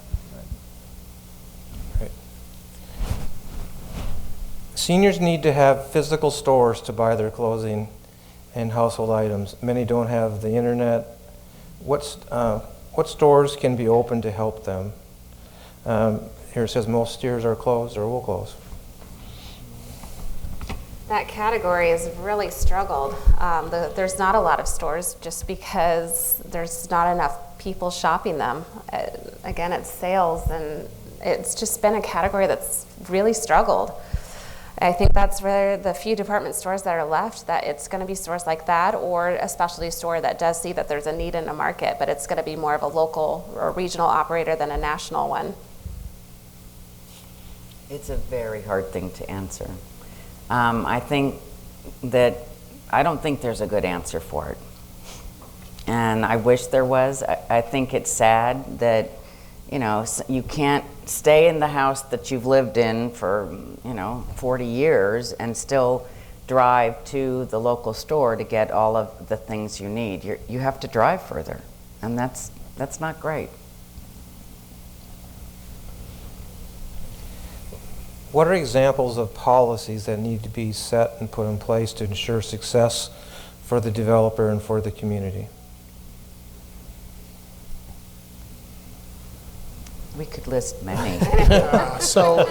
Seniors need to have physical stores to buy their clothing and household items. Many don't have the internet. What stores can be open to help them? Here it says most stores are closed or will close. That category has really struggled. There's not a lot of stores just because there's not enough people shopping them. Again, it's sales, and it's just been a category that's really struggled. I think that's where the few department stores that are left, that it's going to be stores like that, or a specialty store that does see that there's a need in a market, but it's going to be more of a local or regional operator than a national one. It's a very hard thing to answer. I don't think there's a good answer for it. And I wish there was. I think it's sad that, you can't stay in the house that you've lived in for, 40 years and still drive to the local store to get all of the things you need. You have to drive further, and that's not great. What are examples of policies that need to be set and put in place to ensure success for the developer and for the community? We could list many. So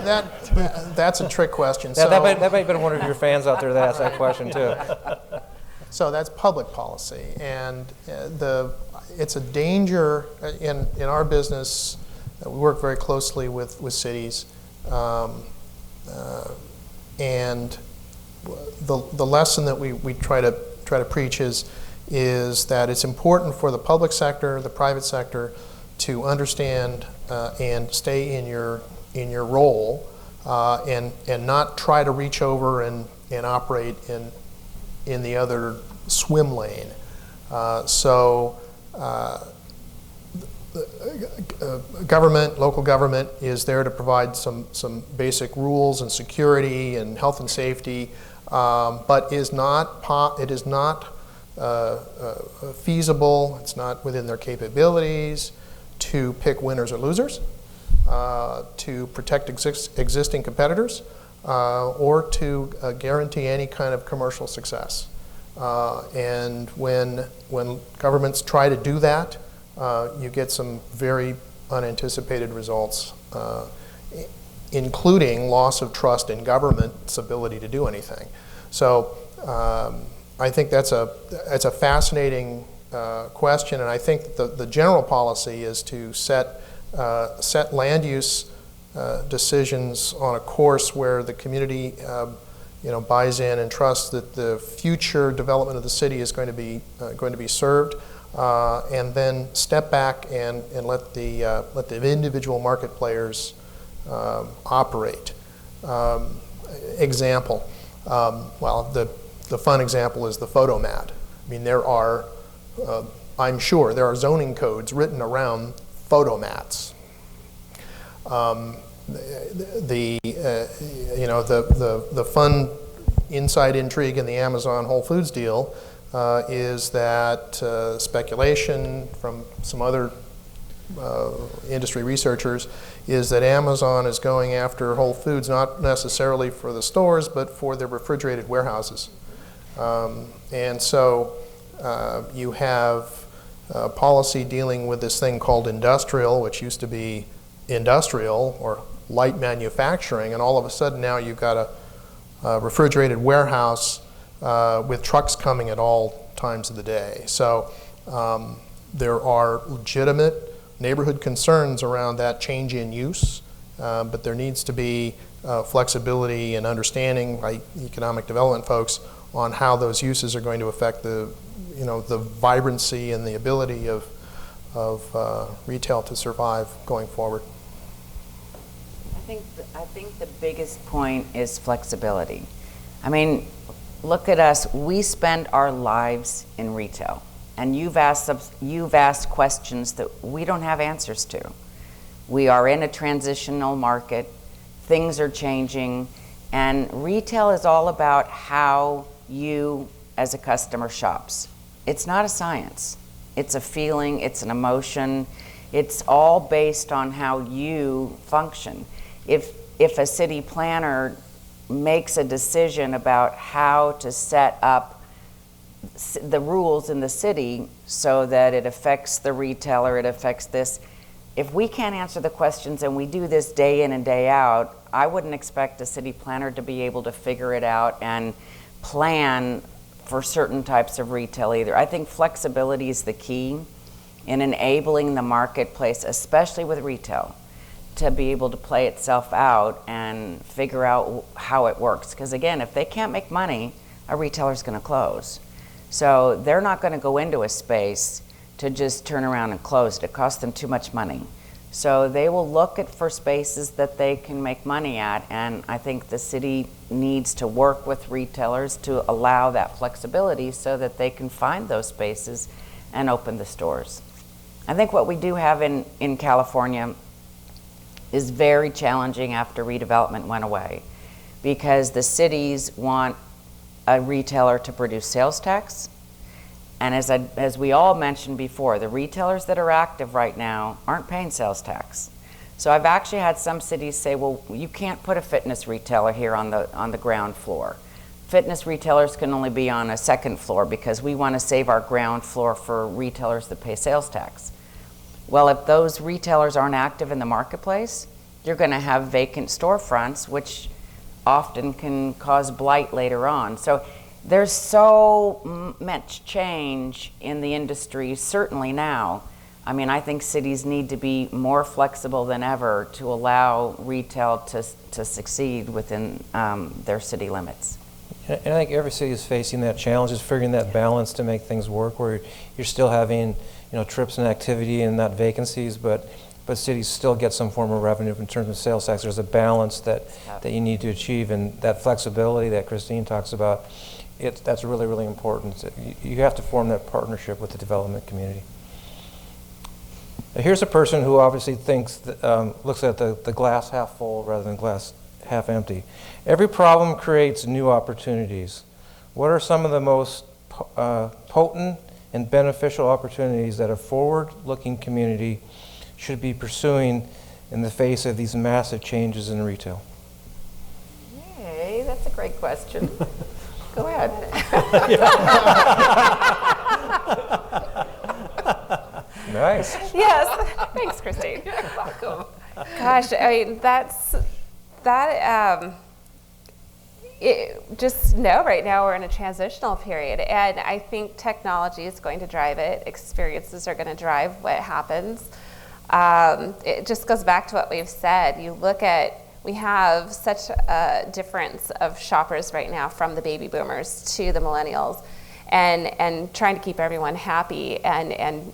that's a trick question. That might have been one of your fans out there that asked that question too. So that's public policy, and it's a danger in our business. We work very closely with cities, and the lesson that we try to preach is that it's important for the public sector, the private sector, to understand and stay in your role, and not try to reach over and operate in the other swim lane. Government, local government, is there to provide some basic rules and security and health and safety, but it is not feasible. It's not within their capabilities to pick winners or losers, to protect existing competitors, or to guarantee any kind of commercial success. And when governments try to do that, you get some very unanticipated results, including loss of trust in government's ability to do anything. So I think that's a fascinating question, and I think the general policy is to set land use decisions on a course where the community buys in and trusts that the future development of the city is going to be served, and then step back and let the individual market players operate. Example, the fun example is the photomat. I mean, there are, I'm sure, there are zoning codes written around photomats. The fun inside intrigue in the Amazon Whole Foods deal is that speculation from some other industry researchers is that Amazon is going after Whole Foods not necessarily for the stores, but for their refrigerated warehouses. And so you have policy dealing with this thing called industrial, which used to be industrial or light manufacturing, and all of a sudden now you've got a refrigerated warehouse with trucks coming at all times of the day. So there are legitimate neighborhood concerns around that change in use, but there needs to be flexibility and understanding by economic development folks on how those uses are going to affect the vibrancy and the ability of retail to survive going forward. I think the biggest point is flexibility. I mean, look at us. We spend our lives in retail, and you've asked questions that we don't have answers to. We are in a transitional market. Things are changing, and retail is all about how you, as a customer, shops. It's not a science. It's a feeling. It's an emotion. It's all based on how you function. If a city planner makes a decision about how to set up the rules in the city so that it affects the retailer, it affects this, if we can't answer the questions and we do this day in and day out, I wouldn't expect a city planner to be able to figure it out and plan for certain types of retail either. I think flexibility is the key in enabling the marketplace, especially with retail, to be able to play itself out and figure out how it works. Because again, if they can't make money, a retailer's going to close. So they're not going to go into a space to just turn around and close it. It costs them too much money. So they will look for spaces that they can make money at, and I think the city needs to work with retailers to allow that flexibility so that they can find those spaces and open the stores. I think what we do have in California is very challenging after redevelopment went away, because the cities want a retailer to produce sales tax. And as we all mentioned before, the retailers that are active right now aren't paying sales tax. So I've actually had some cities say, well, you can't put a fitness retailer here on the ground floor. Fitness retailers can only be on a second floor because we want to save our ground floor for retailers that pay sales tax. Well, if those retailers aren't active in the marketplace, you're going to have vacant storefronts, which often can cause blight later on. So there's so much change in the industry, certainly now. I mean, I think cities need to be more flexible than ever to allow retail to succeed within their city limits. And I think every city is facing that challenge, is figuring that balance to make things work, where you're still having trips and activity and not vacancies, but cities still get some form of revenue in terms of sales tax. There's a balance that you need to achieve, and that flexibility that Christine talks about, that's really, really important. You have to form that partnership with the development community. Now, here's a person who obviously thinks, looks at the glass half full rather than glass half empty. Every problem creates new opportunities. What are some of the most potent and beneficial opportunities that a forward-looking community should be pursuing in the face of these massive changes in retail? Hey, that's a great question. Go ahead. Nice. Yes, thanks, Christine. You're welcome. Gosh, I mean, just know right now we're in a transitional period, and I think technology is going to drive it. Experiences are going to drive what happens. It just goes back to what we've said. You look at, we have such a difference of shoppers right now, from the baby boomers to the millennials, and trying to keep everyone happy. And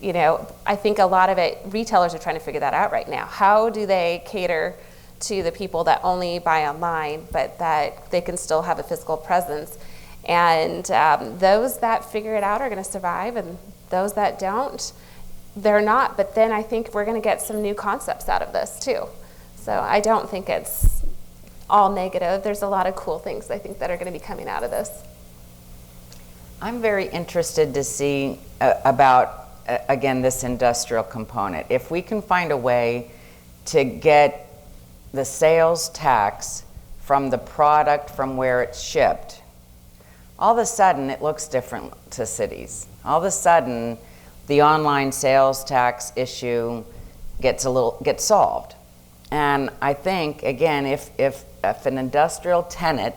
I think a lot of it, retailers are trying to figure that out right now. How do they cater to the people that only buy online, but that they can still have a physical presence? And those that figure it out are going to survive, and those that don't, they're not. But then I think we're going to get some new concepts out of this too. So I don't think it's all negative. There's a lot of cool things I think that are going to be coming out of this. I'm very interested to see about, again, this industrial component. If we can find a way to get the sales tax from the product from where it's shipped, all of a sudden it looks different to cities. All of a sudden the online sales tax issue gets solved. And I think, again, if an industrial tenant,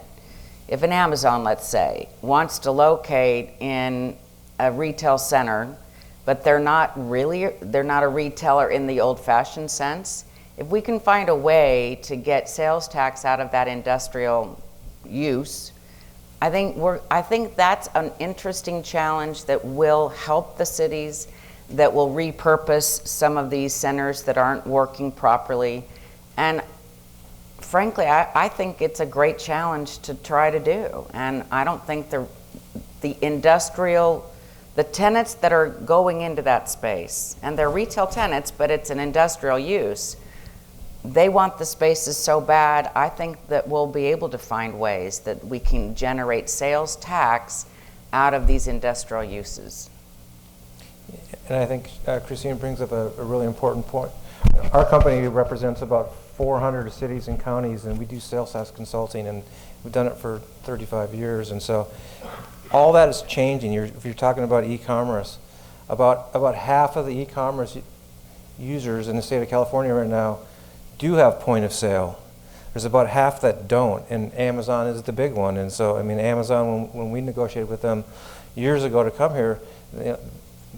if an Amazon, let's say, wants to locate in a retail center, but they're not a retailer in the old-fashioned sense, if we can find a way to get sales tax out of that industrial use, I think that's an interesting challenge that will help the cities, that will repurpose some of these centers that aren't working properly. And frankly, I think it's a great challenge to try to do. And I don't think the tenants that are going into that space, and they're retail tenants, but it's an industrial use, they want the spaces so bad. I think that we'll be able to find ways that we can generate sales tax out of these industrial uses. And I think Christine brings up a really important point. Our company represents about 400 cities and counties, and we do sales tax consulting, and we've done it for 35 years. And so all that is changing. If you're talking about e-commerce, about half of the e-commerce users in the state of California right now do have point of sale. There's about half that don't, and Amazon is the big one. And so, I mean, Amazon, when we negotiated with them years ago to come here,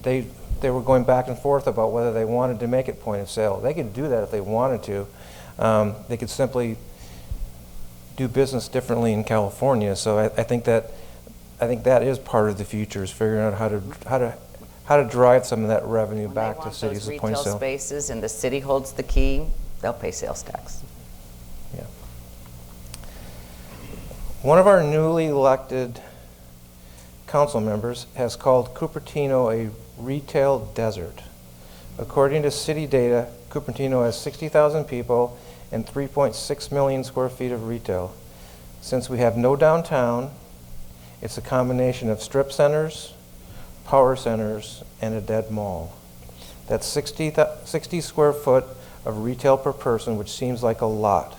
they were going back and forth about whether they wanted to make it point of sale. They could do that if they wanted to. They could simply do business differently in California. So I think that is part of the future, is figuring out how to drive some of that revenue back to cities at point of sale. Retail spaces and the city holds the key, they'll pay sales tax. Yeah. One of our newly elected council members has called Cupertino a retail desert. According to city data, Cupertino has 60,000 people and 3.6 million square feet of retail. Since we have no downtown, it's a combination of strip centers, power centers, and a dead mall. That's 60 square foot of retail per person, which seems like a lot.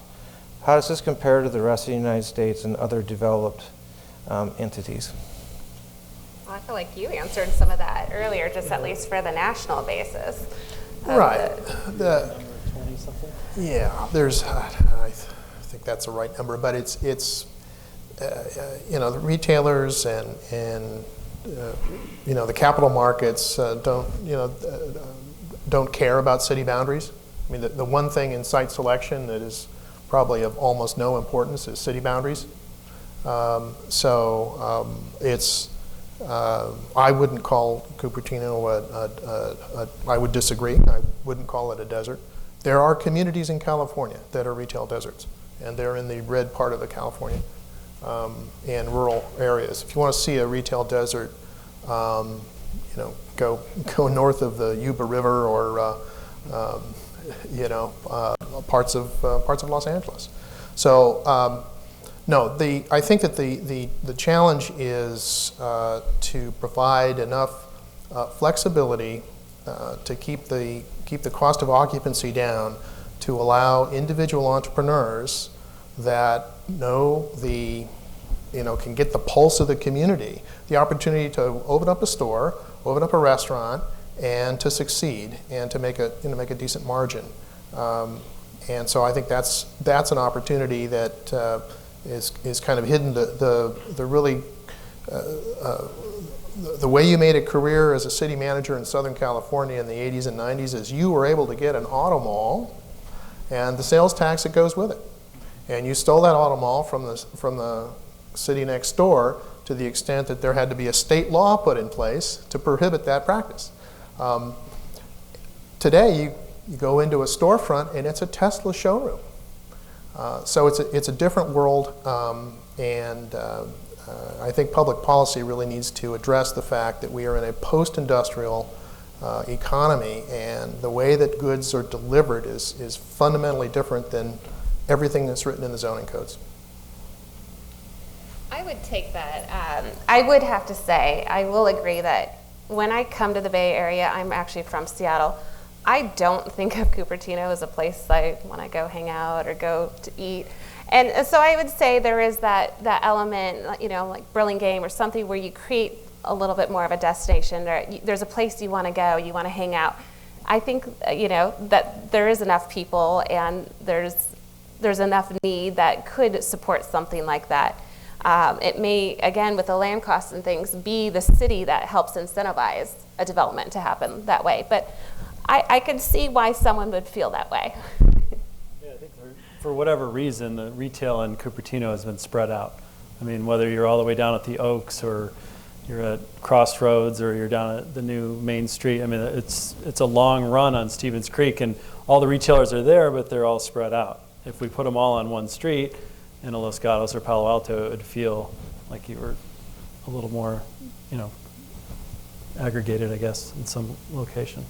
How does this compare to the rest of the United States and other developed entities? Well, I feel like you answered some of that earlier, just at least for the national basis. Right. Yeah, there's, I think that's the right number, but it's the retailers and the capital markets don't care about city boundaries. I mean, the one thing in site selection that is probably of almost no importance is city boundaries. It's, I wouldn't call Cupertino I would disagree. I wouldn't call it a desert. There are communities in California that are retail deserts, and they're in the red part of the California and rural areas. If you want to see a retail desert, go north of the Yuba River or parts of Los Angeles. So no, I think that the challenge is to provide enough flexibility to keep the cost of occupancy down, to allow individual entrepreneurs that can get the pulse of the community, the opportunity to open up a store, open up a restaurant, and to succeed and to make a decent margin. And so I think that's an opportunity that is kind of hidden. The really the way you made a career as a city manager in Southern California in the 80s and 90s is you were able to get an auto mall and the sales tax that goes with it. And you stole that auto mall from the city next door to the extent that there had to be a state law put in place to prohibit that practice. Today, you go into a storefront and it's a Tesla showroom. So it's a different world, and I think public policy really needs to address the fact that we are in a post-industrial economy, and the way that goods are delivered is fundamentally different than everything that's written in the zoning codes. I would take that. I would have to say, I will agree that when I come to the Bay Area, I'm actually from Seattle, I don't think of Cupertino as a place I want to go hang out or go to eat. And so I would say there is that element, you know, like Burlingame or something where you create a little bit more of a destination, or there's a place you want to go, you want to hang out. I think, you know, that there is enough people and there's enough need that could support something like that. It may, again, with the land costs and things, be the city that helps incentivize a development to happen that way. But I could see why someone would feel that way. Yeah, I think for whatever reason, the retail in Cupertino has been spread out. I mean, whether you're all the way down at the Oaks or you're at Crossroads or you're down at the new Main Street, I mean, it's a long run on Stevens Creek, and all the retailers are there, but they're all spread out. If we put them all on one street in a Los Gatos or Palo Alto, it would feel like you were a little more, you know, aggregated, I guess, in some location.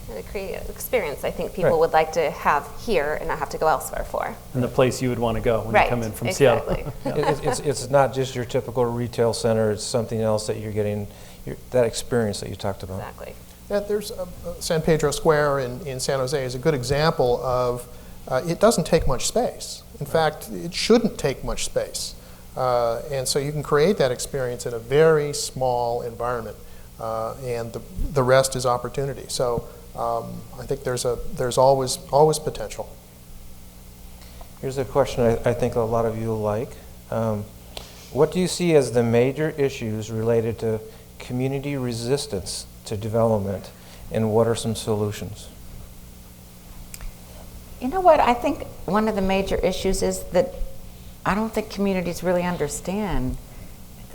And to create an experience I think people would like to have here and not have to go elsewhere for. And the place you would want to go when you come in from exactly. Seattle. It's not just your typical retail center, it's something else that you're getting, that experience that you talked about. Exactly. Yeah, there's San Pedro Square in San Jose is a good example of it doesn't take much space. In fact, it shouldn't take much space. And so you can create that experience in a very small environment, and the rest is opportunity. So I think there's always potential. Here's a question I think a lot of you will like. What do you see as the major issues related to community resistance to development, and what are some solutions? You know what? I think one of the major issues is that I don't think communities really understand.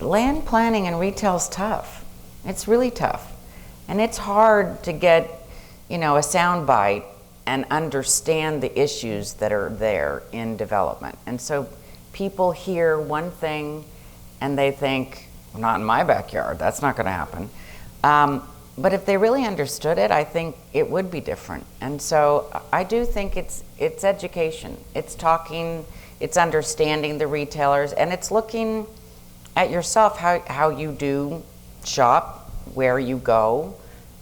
Land planning and retail is tough. It's really tough. And it's hard to get, you know, a sound bite and understand the issues that are there in development. And so people hear one thing and they think, not in my backyard, that's not going to happen. But if they really understood it, I think it would be different. And so I do think it's education. It's talking, it's understanding the retailers, and it's looking at yourself, how you do shop, where you go,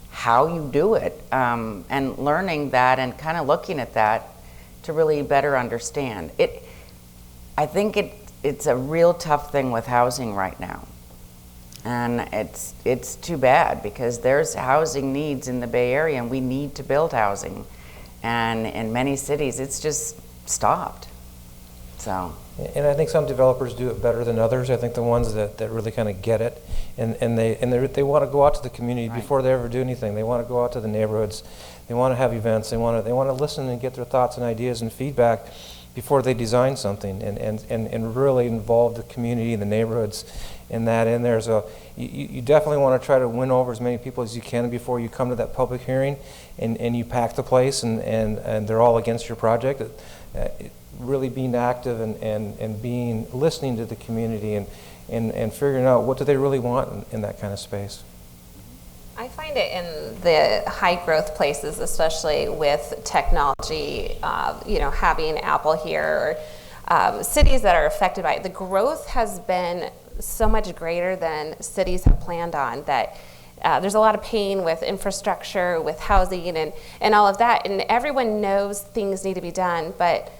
how you do it, and learning that and kind of looking at that to really better understand. I think it's a real tough thing with housing right now. And it's too bad because there's housing needs in the Bay Area and we need to build housing. And in many cities, it's just stopped. So. And I think some developers do it better than others. I think the ones that really kind of get it and they want to go out to the community before they ever do anything. They want to go out to the neighborhoods. They want to have events. They want to listen and get their thoughts and ideas and feedback before they design something and really involve the community and the neighborhoods in that. And there's you definitely want to try to win over as many people as you can before you come to that public hearing and you pack the place and they're all against your project. Really being active and listening to the community and figuring out what do they really want in that kind of space. I find it in the high growth places, especially with technology, having Apple here, or cities that are affected by it. The growth has been so much greater than cities have planned on that there's a lot of pain with infrastructure, with housing and all of that. And everyone knows things need to be done, but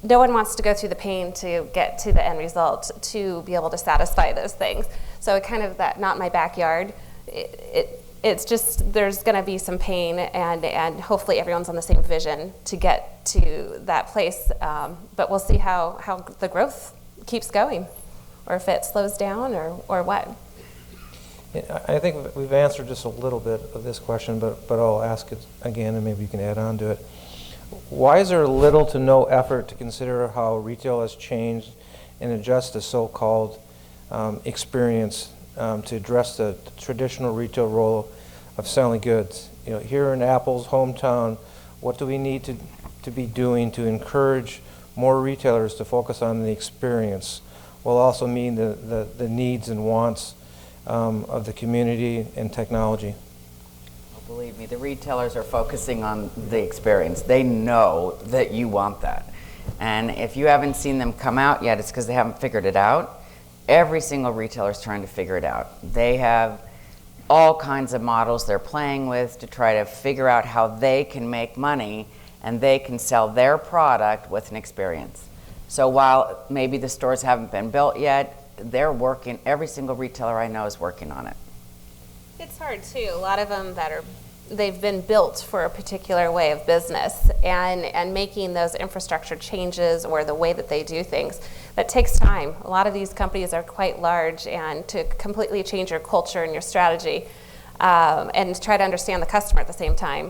no one wants to go through the pain to get to the end result to be able to satisfy those things. So kind of that not my backyard, it's just there's going to be some pain and hopefully everyone's on the same vision to get to that place. But we'll see how the growth keeps going or if it slows down or what. I think we've answered just a little bit of this question, but I'll ask it again and maybe you can add on to it. Why is there little to no effort to consider how retail has changed and adjust the so-called experience to address the traditional retail role of selling goods? You know, here in Apple's hometown, what do we need to be doing to encourage more retailers to focus on the experience will also meet the needs and wants of the community and technology. Believe me, the retailers are focusing on the experience. They know that you want that. And if you haven't seen them come out yet, it's because they haven't figured it out. Every single retailer is trying to figure it out. They have all kinds of models they're playing with to try to figure out how they can make money and they can sell their product with an experience. So while maybe the stores haven't been built yet, they're working, every single retailer I know is working on it. It's hard too. A lot of them they've been built for a particular way of business, and making those infrastructure changes or the way that they do things, that takes time. A lot of these companies are quite large, and to completely change your culture and your strategy and try to understand the customer at the same time,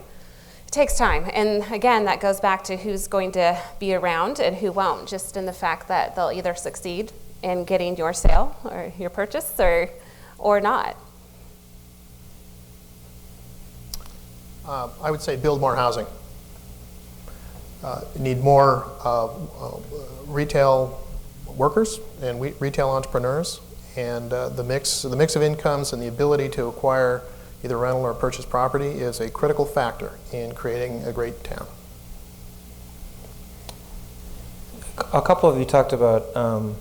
it takes time. And again, that goes back to who's going to be around and who won't, just in the fact that they'll either succeed in getting your sale or your purchase or not. I would say build more housing. Need more retail workers and retail entrepreneurs, and the mix of incomes and the ability to acquire either rental or purchase property is a critical factor in creating a great town. A couple of you talked about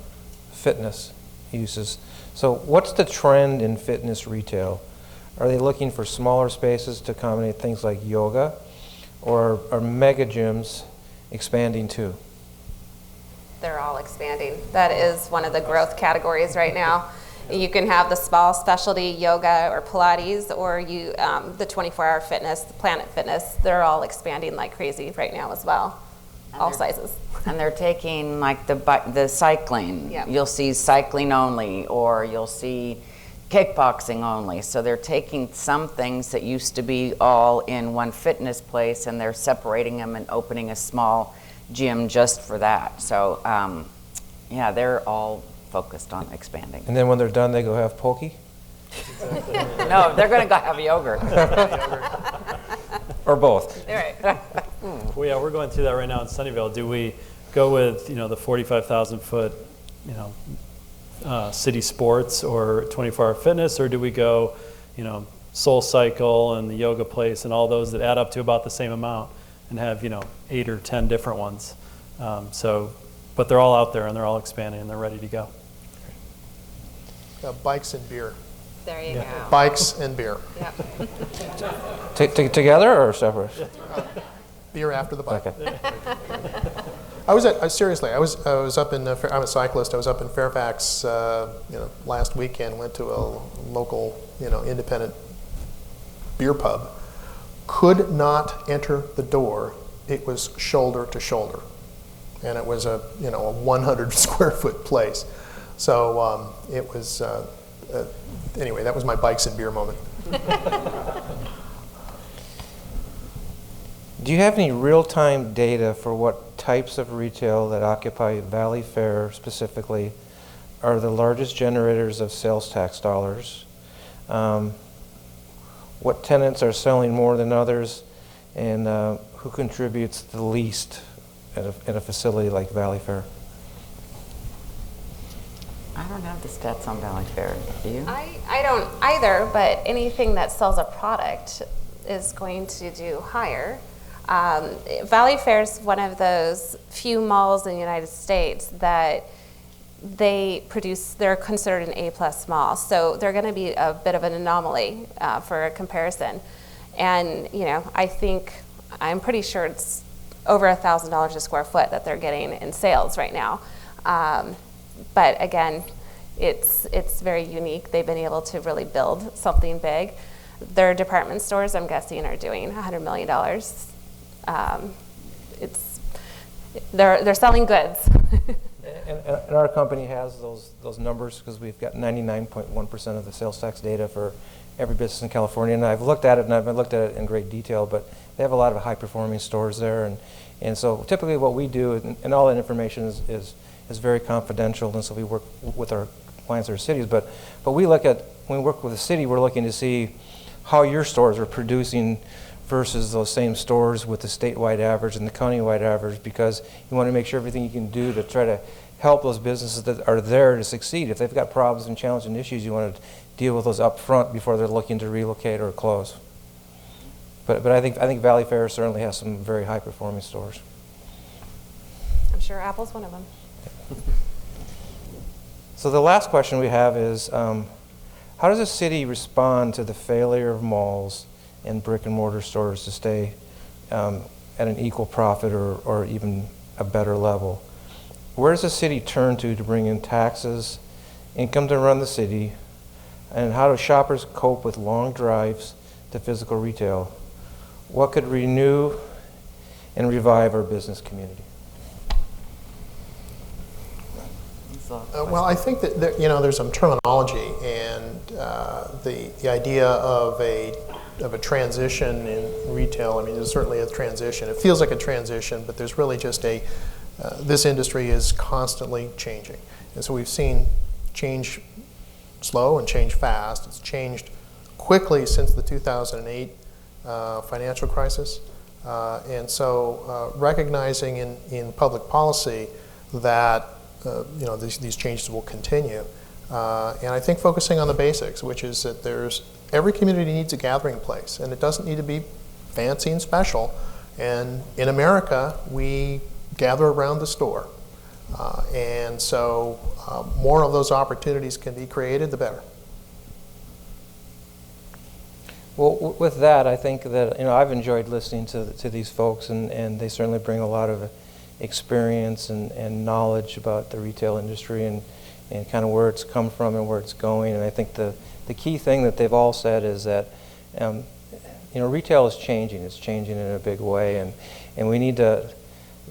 fitness uses. So what's the trend in fitness retail? Are they looking for smaller spaces to accommodate things like yoga, or are mega gyms expanding too? They're all expanding. That is one of the growth categories right now. You can have the small specialty yoga or Pilates, or the 24-hour fitness, the Planet Fitness. They're all expanding like crazy right now as well, all sizes. And they're taking like the cycling. Yep. You'll see cycling only, or you'll see kickboxing only. So they're taking some things that used to be all in one fitness place, and they're separating them and opening a small gym just for that. So yeah, they're all focused on expanding. And then when they're done, they go have poke? No, they're going to go have yogurt. Or both. Right. Well, yeah, we're going through that right now in Sunnyvale. Do we go with the 45,000 foot city sports or 24-hour fitness, or do we go Soul Cycle and the yoga place and all those that add up to about the same amount and have 8 or 10 different ones? But they're all out there and they're all expanding and they're ready to go. Bikes and beer. There you go. Bikes and beer. Yep. Together or separate? Beer after the bike. Okay. I was up in. I'm a cyclist. I was up in Fairfax, last weekend. Went to a local, independent beer pub. Could not enter the door. It was shoulder to shoulder, and it was a 100 square foot place. So it was. Anyway, that was my bikes and beer moment. Do you have any real-time data for what types of retail that occupy Valley Fair specifically are the largest generators of sales tax dollars? What tenants are selling more than others, and who contributes the least at a facility like Valley Fair? I don't have the stats on Valley Fair. Do you? I don't either, but anything that sells a product is going to do higher. Valley Fair is one of those few malls in the United States that they're considered an A+ mall. So they're going to be a bit of an anomaly for a comparison. And, I'm pretty sure it's over $1,000 a square foot that they're getting in sales right now. But again, it's very unique. They've been able to really build something big. Their department stores, I'm guessing, are doing $100 million. They're selling goods. And our company has those numbers because we've got 99.1% of the sales tax data for every business in California. And I've looked at it, and I've looked at it in great detail, but they have a lot of high-performing stores there. And so typically what we do, and all that information is very confidential, and so we work with our clients or cities. But when we work with a city, we're looking to see how your stores are producing versus those same stores with the statewide average and the countywide average, because you want to make sure everything you can do to try to help those businesses that are there to succeed. If they've got problems and challenges and issues, you want to deal with those up front before they're looking to relocate or close. But I think Valley Fair certainly has some very high-performing stores. I'm sure Apple's one of them. So the last question we have is, how does the city respond to the failure of malls and brick-and-mortar stores to stay at an equal profit or even a better level? Where does the city turn to bring in taxes, income to run the city, and how do shoppers cope with long drives to physical retail? What could renew and revive our business community? Well, I think that there's some terminology, and the idea of a transition in retail. I mean, there's certainly a transition. It feels like a transition, but there's really just this industry is constantly changing, and so we've seen change slow and change fast. It's changed quickly since the 2008 financial crisis, and so recognizing in public policy that these changes will continue, and I think focusing on the basics, which is that every community needs a gathering place, and it doesn't need to be fancy and special. And in America, we gather around the store, and so more of those opportunities can be created, the better. Well, with that, I think that I've enjoyed listening to these folks, and they certainly bring a lot of experience and knowledge about the retail industry and kind of where it's come from and where it's going. And I think the key thing that they've all said is that retail is changing. It's changing in a big way, and we need to.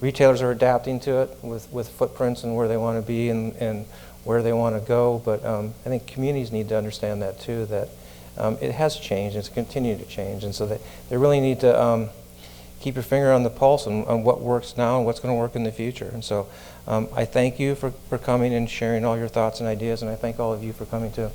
Retailers are adapting to it with footprints and where they want to be and where they want to go. But I think communities need to understand that too. That it has changed. It's continuing to change, and so they really need to. Keep your finger on the pulse on what works now and what's going to work in the future. And so I thank you for coming and sharing all your thoughts and ideas, and I thank all of you for coming too.